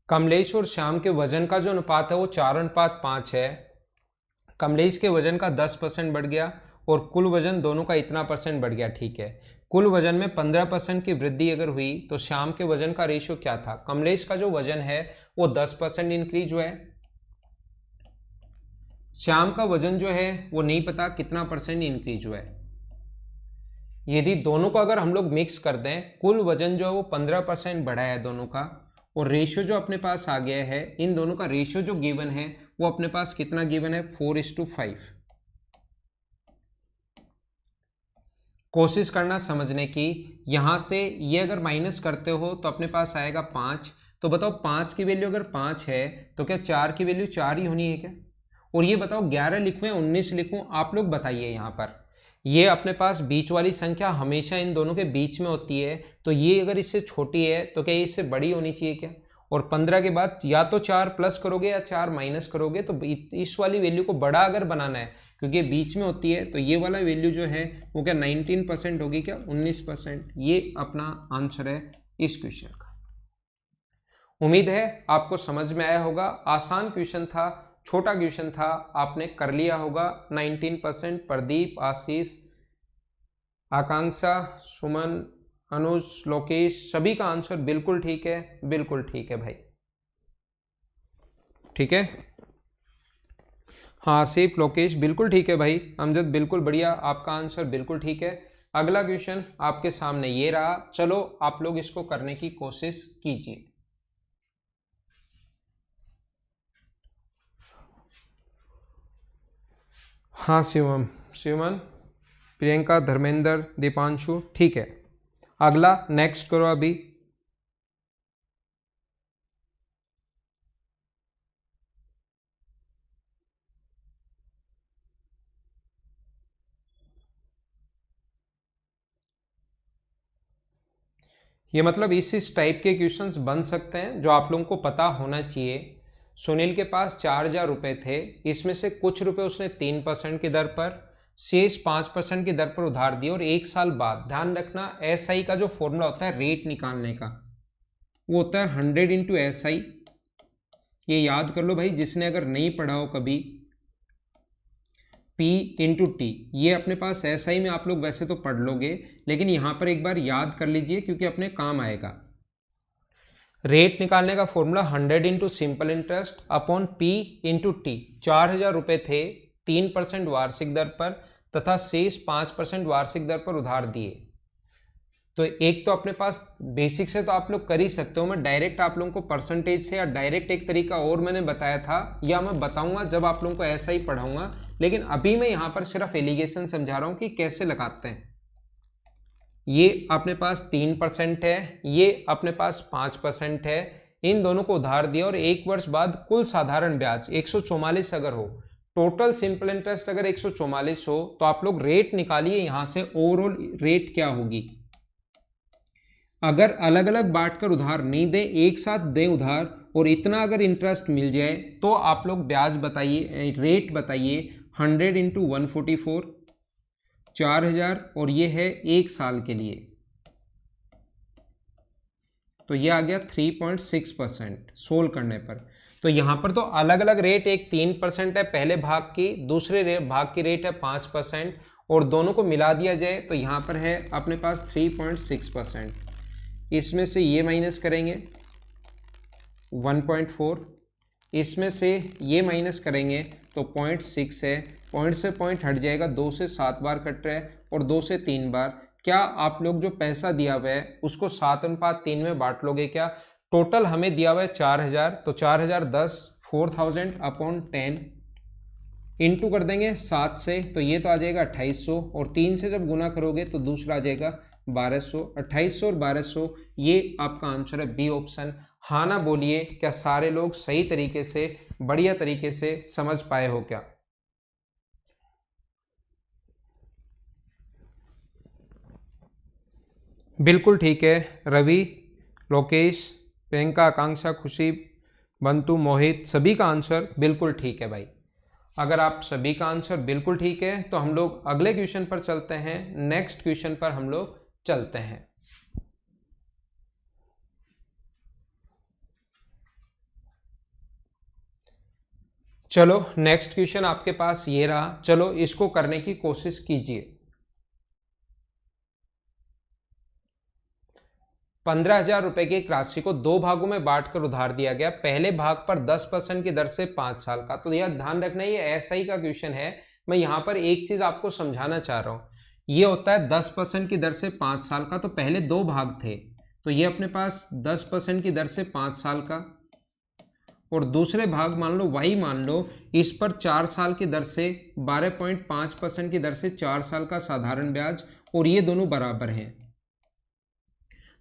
कमलेश और श्याम के वजन का जो अनुपात है वो 4:5 है। कमलेश के वजन का 10% बढ़ गया और कुल वजन दोनों का इतना परसेंट बढ़ गया, ठीक है। कुल वजन में 15% की वृद्धि अगर हुई तो श्याम के वजन का रेशियो क्या था? कमलेश का जो वजन है वो 10% इंक्रीज हुआ है, श्याम का वजन जो है वो नहीं पता कितना परसेंट इंक्रीज हुआ है। यदि दोनों को अगर हम लोग मिक्स कर दें, कुल वजन जो है वो 15% बढ़ा है दोनों का, और रेशियो जो अपने पास आ गया है, इन दोनों का रेशियो जो गिवन है वो अपने पास कितना गिवन है? 4:5। कोशिश करना समझने की, यहां से ये अगर माइनस करते हो तो अपने पास आएगा 5। तो बताओ 5 की वैल्यू अगर 5 है तो क्या 4 की वैल्यू 4 ही होनी है क्या? और ये बताओ 11 लिखूं या 19 लिखूं, आप लोग बताइए। यहाँ पर ये अपने पास बीच वाली संख्या हमेशा इन दोनों के बीच में होती है, तो ये अगर इससे छोटी है तो क्या ये इससे बड़ी होनी चाहिए क्या? और 15 के बाद या तो 4 प्लस करोगे या 4 माइनस करोगे, तो इस वाली वैल्यू को बड़ा अगर बनाना है क्योंकि बीच में होती है, तो ये वाला वैल्यू जो है वो क्या 19% होगी क्या? 19%। ये अपना आंसर है इस क्वेश्चन का। उम्मीद है आपको समझ में आया होगा। आसान क्वेश्चन था, छोटा क्वेश्चन था, आपने कर लिया होगा 19%। प्रदीप, आशीष, आकांक्षा, सुमन, अनुज, लोकेश, सभी का आंसर बिल्कुल ठीक है, बिल्कुल ठीक है भाई, ठीक है। हाँ आसिफ, लोकेश बिल्कुल ठीक है भाई, अमजद बिल्कुल बढ़िया, आपका आंसर बिल्कुल ठीक है। अगला क्वेश्चन आपके सामने ये रहा, चलो आप लोग इसको करने की कोशिश कीजिए। हाँ शिवम, शिवमन, प्रियंका, धर्मेंद्र, दीपांशु, ठीक है। अगला नेक्स्ट करो अभी। ये मतलब इस टाइप के क्वेश्चंस बन सकते हैं जो आप लोगों को पता होना चाहिए। सुनील के पास 4,000 रुपये थे, इसमें से कुछ रुपए उसने 3% की दर पर, शेष 5% की दर पर उधार दिए और 1 साल बाद, ध्यान रखना SI का जो फॉर्मूला होता है रेट निकालने का, वो होता है 100 इंटू SI। ये याद कर लो भाई, जिसने अगर नहीं पढ़ा हो कभी, P इंटू टी। ये अपने पास SI में आप लोग वैसे तो पढ़ लोगे, लेकिन यहां पर एक बार याद कर लीजिए क्योंकि अपने काम आएगा। रेट निकालने का formula 100 into simple interest upon P into T. 4,000 रुपये थे, 3% वार्षिक दर पर तथा शेष 5% वार्षिक दर पर उधार दिए। तो एक तो अपने पास बेसिक से तो आप लोग कर ही सकते हो, मैं डायरेक्ट आप लोगों को परसेंटेज से या डायरेक्ट एक तरीका और मैंने बताया था, या मैं बताऊंगा जब आप लोगों को ऐसा ही पढ़ाऊंगा, लेकिन अभी मैं यहाँ पर सिर्फ एलिगेशन समझा रहा हूँ कि कैसे लगाते हैं। ये अपने पास 3% है, ये अपने पास 5% है, इन दोनों को उधार दिया और 1 वर्ष बाद कुल साधारण ब्याज 144 अगर हो, टोटल सिंपल इंटरेस्ट अगर 144 हो, तो आप लोग रेट निकालिए यहां से ओवरऑल रेट क्या होगी। अगर अलग अलग बांट कर उधार नहीं दे, एक साथ दे उधार और इतना अगर इंटरेस्ट मिल जाए, तो आप लोग ब्याज बताइए, रेट बताइए। 100 इंटू 144, 4,000, और ये है 1 साल के लिए, तो ये आ गया 3.6% सोल्व करने पर। तो यहां पर तो अलग अलग रेट, एक 3% है पहले भाग की, दूसरे भाग की रेट है 5%, और दोनों को मिला दिया जाए तो यहां पर है अपने पास 3.6%। इसमें से ये माइनस करेंगे 1.4, इसमें से ये माइनस करेंगे तो 0.6 है, पॉइंट से पॉइंट हट जाएगा, 2 से 7 बार कट रहा है और 2 से 3 बार। क्या आप लोग जो पैसा दिया हुआ है उसको 7:3 में बांट लोगे क्या? टोटल हमें दिया हुआ है 4,000, तो 4,000 10, 4,000 अपॉन 10 इंटू कर देंगे 7 से, तो ये तो आ जाएगा 2,800, और 3 से जब गुना करोगे तो दूसरा आ जाएगा 1,200। 2,800 और 1,200, ये आपका आंसर है बी ऑप्शन। हाँ ना बोलिए, क्या सारे लोग सही तरीके से बढ़िया तरीके से समझ पाए हो क्या? बिल्कुल ठीक है। रवि, लोकेश, प्रियंका, आकांक्षा, खुशी, बंतु, मोहित, सभी का आंसर बिल्कुल ठीक है भाई। अगर आप सभी का आंसर बिल्कुल ठीक है तो हम लोग अगले क्वेश्चन पर चलते हैं। नेक्स्ट क्वेश्चन पर हम लोग चलते हैं। चलो नेक्स्ट क्वेश्चन आपके पास ये रहा, चलो इसको करने की कोशिश कीजिए। 15,000 रुपए की एक राशि को 2 भागों में बांटकर उधार दिया गया। पहले भाग पर 10% की दर से 5 साल का। तो यह ध्यान रखना, ये SI का क्वेश्चन है। मैं यहां पर एक चीज आपको समझाना चाह रहा हूं। ये होता है 10% की दर से 5 साल का, तो पहले 2 भाग थे, तो ये अपने पास 10% की दर से 5 साल का, और दूसरे भाग मान लो वही मान लो, इस पर 4 साल की दर से 12.5% की दर से 4 साल का साधारण ब्याज, और ये दोनों बराबर हैं।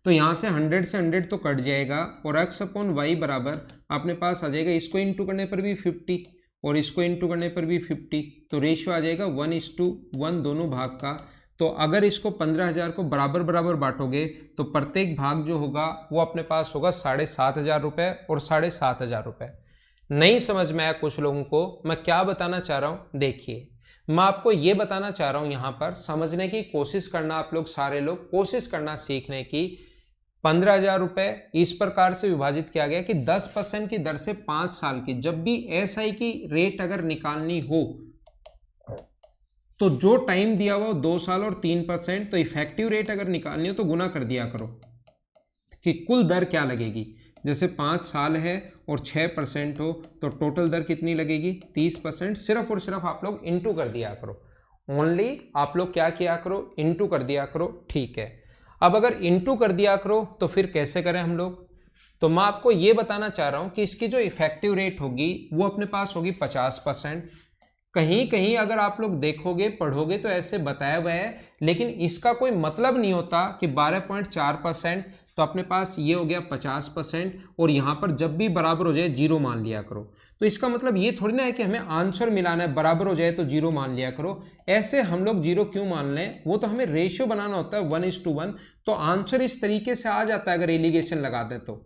तो यहां से 100 से 100 तो कट जाएगा, और x अपॉन वाई बराबर अपने पास आ जाएगा, इसको इंटू करने पर भी 50 और इसको इंटू करने पर भी 50, तो रेशियो आ जाएगा 1:1 दोनों भाग का। तो अगर इसको 15,000 को बराबर बराबर बांटोगे तो प्रत्येक भाग जो होगा वो अपने पास होगा 7,500 रुपये और 7,500 रुपये। नहीं समझ में आया कुछ लोगों को, मैं क्या बताना चाह रहा हूं, देखिए मैं आपको ये बताना चाह रहा हूं, यहां पर समझने की कोशिश करना, आप लोग सारे लोग कोशिश करना सीखने की। 15,000 रुपए इस प्रकार से विभाजित किया गया कि 10% की दर से 5 साल की, जब भी SI की रेट अगर निकालनी हो तो जो टाइम दिया हुआ 2 साल और 3%, तो इफेक्टिव रेट अगर निकालनी हो तो गुना कर दिया करो कि कुल दर क्या लगेगी। जैसे 5 साल है और 6% हो तो टोटल दर कितनी लगेगी 30%, सिर्फ और सिर्फ आप लोग इंटू कर दिया करो। ओनली आप लोग क्या किया करो, इनटू कर दिया करो, ठीक है। अब अगर इनटू कर दिया करो तो फिर कैसे करें हम लोग, तो मैं आपको ये बताना चाह रहा हूं कि इसकी जो इफेक्टिव रेट होगी वो अपने पास होगी 50%। कहीं कहीं अगर आप लोग देखोगे पढ़ोगे तो ऐसे बताया हुआ है, लेकिन इसका कोई मतलब नहीं होता कि 12.4%, तो अपने पास ये हो गया 50%, और यहां पर जब भी बराबर हो जाए जीरो मान लिया करो। तो इसका मतलब ये थोड़ी ना है कि हमें आंसर मिलाना है, बराबर हो जाए तो जीरो मान लिया करो। ऐसे हम लोग जीरो क्यों मान लें, वो तो हमें रेशियो बनाना होता है 1:1, तो आंसर इस तरीके से आ जाता है अगर एलिगेशन लगा दें तो,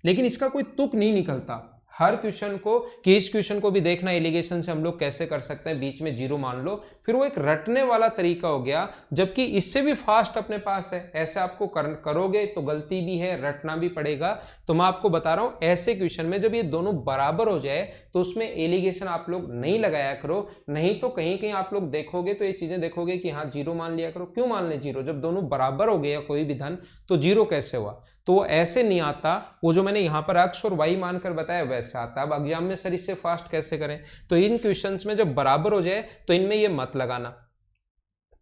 लेकिन इसका कोई तुक नहीं निकलता। हर क्वेश्चन को कि इस क्वेश्चन को भी देखना एलिगेशन से हम लोग कैसे कर सकते हैं, बीच में जीरो मान लो, फिर वो एक रटने वाला तरीका हो गया, जबकि इससे भी फास्ट अपने पास है। ऐसे आपको करोगे तो गलती भी है, रटना भी पड़ेगा। तो मैं आपको बता रहा हूं ऐसे क्वेश्चन में जब ये दोनों बराबर हो जाए तो उसमें एलिगेशन आप लोग नहीं लगाया करो, नहीं तो कहीं कहीं आप लोग देखोगे तो ये चीजें देखोगे कि हाँ जीरो मान लिया करो। क्यों मान ले जीरो, जब दोनों बराबर हो गया कोई भी धन तो जीरो कैसे हुआ, तो ऐसे नहीं आता। वो जो मैंने यहां पर एक्स और वाई मानकर बताया वैसे आता। अब एग्जाम में सर इससे फास्ट कैसे करें, तो इन क्वेश्चंस में जब बराबर हो जाए तो इनमें ये मत लगाना।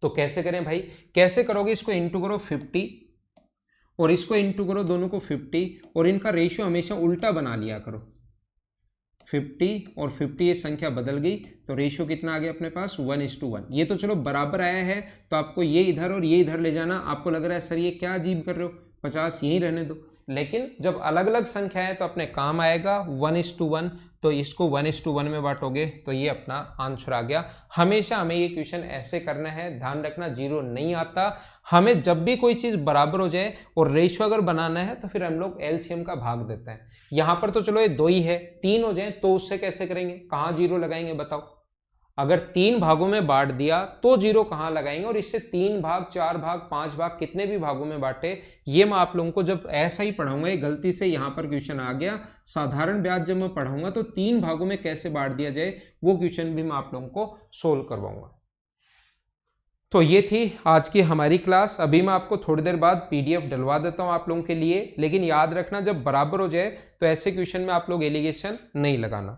तो कैसे करें भाई, कैसे करोगे, इसको इंटू करो 50 और इसको इंटू करो दोनों को 50, और इनका रेशियो हमेशा उल्टा बना लिया करो। 50 और 50 ये संख्या बदल गई तो रेशियो कितना आ गया अपने पास 1:1। ये तो चलो बराबर आया है, तो आपको ये इधर और ये इधर ले जाना। आपको लग रहा है सर ये क्या अजीब कर रहे हो, 50 यहीं रहने दो, लेकिन जब अलग अलग संख्या है तो अपने काम आएगा 1:1। तो इसको 1:1 में बांटोगे तो ये अपना आंसर आ गया। हमेशा हमें ये क्वेश्चन ऐसे करना है, ध्यान रखना जीरो नहीं आता। हमें जब भी कोई चीज बराबर हो जाए और रेशियो अगर बनाना है तो फिर हम लोग एलसीएम का भाग देते हैं। यहां पर तो चलो ये 2 ही है, 3 हो जाए तो उससे कैसे करेंगे, कहां जीरो लगाएंगे बताओ। अगर 3 भागों में बांट दिया तो जीरो कहां लगाएंगे, और इससे 3 भाग 4 भाग 5 भाग कितने भी भागों में बांटे, ये मैं आप लोगों को जब ऐसा ही पढ़ाऊंगा। ये गलती से यहां पर क्वेश्चन आ गया, साधारण ब्याज जब मैं पढ़ाऊंगा तो 3 भागों में कैसे बांट दिया जाए वो क्वेश्चन भी मैं आप लोगों को सोल्व करवाऊंगा। तो ये थी आज की हमारी क्लास। अभी मैं आपको थोड़ी देर बाद पीडीएफ डलवा देता हूं आप लोगों के लिए, लेकिन याद रखना जब बराबर हो जाए तो ऐसे क्वेश्चन में आप लोग एलिगेशन नहीं लगाना।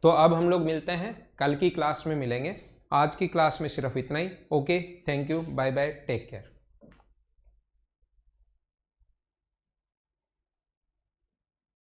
तो अब हम लोग मिलते हैं कल की क्लास में, मिलेंगे। आज की क्लास में सिर्फ इतना ही। Okay, thank you, bye bye, take care.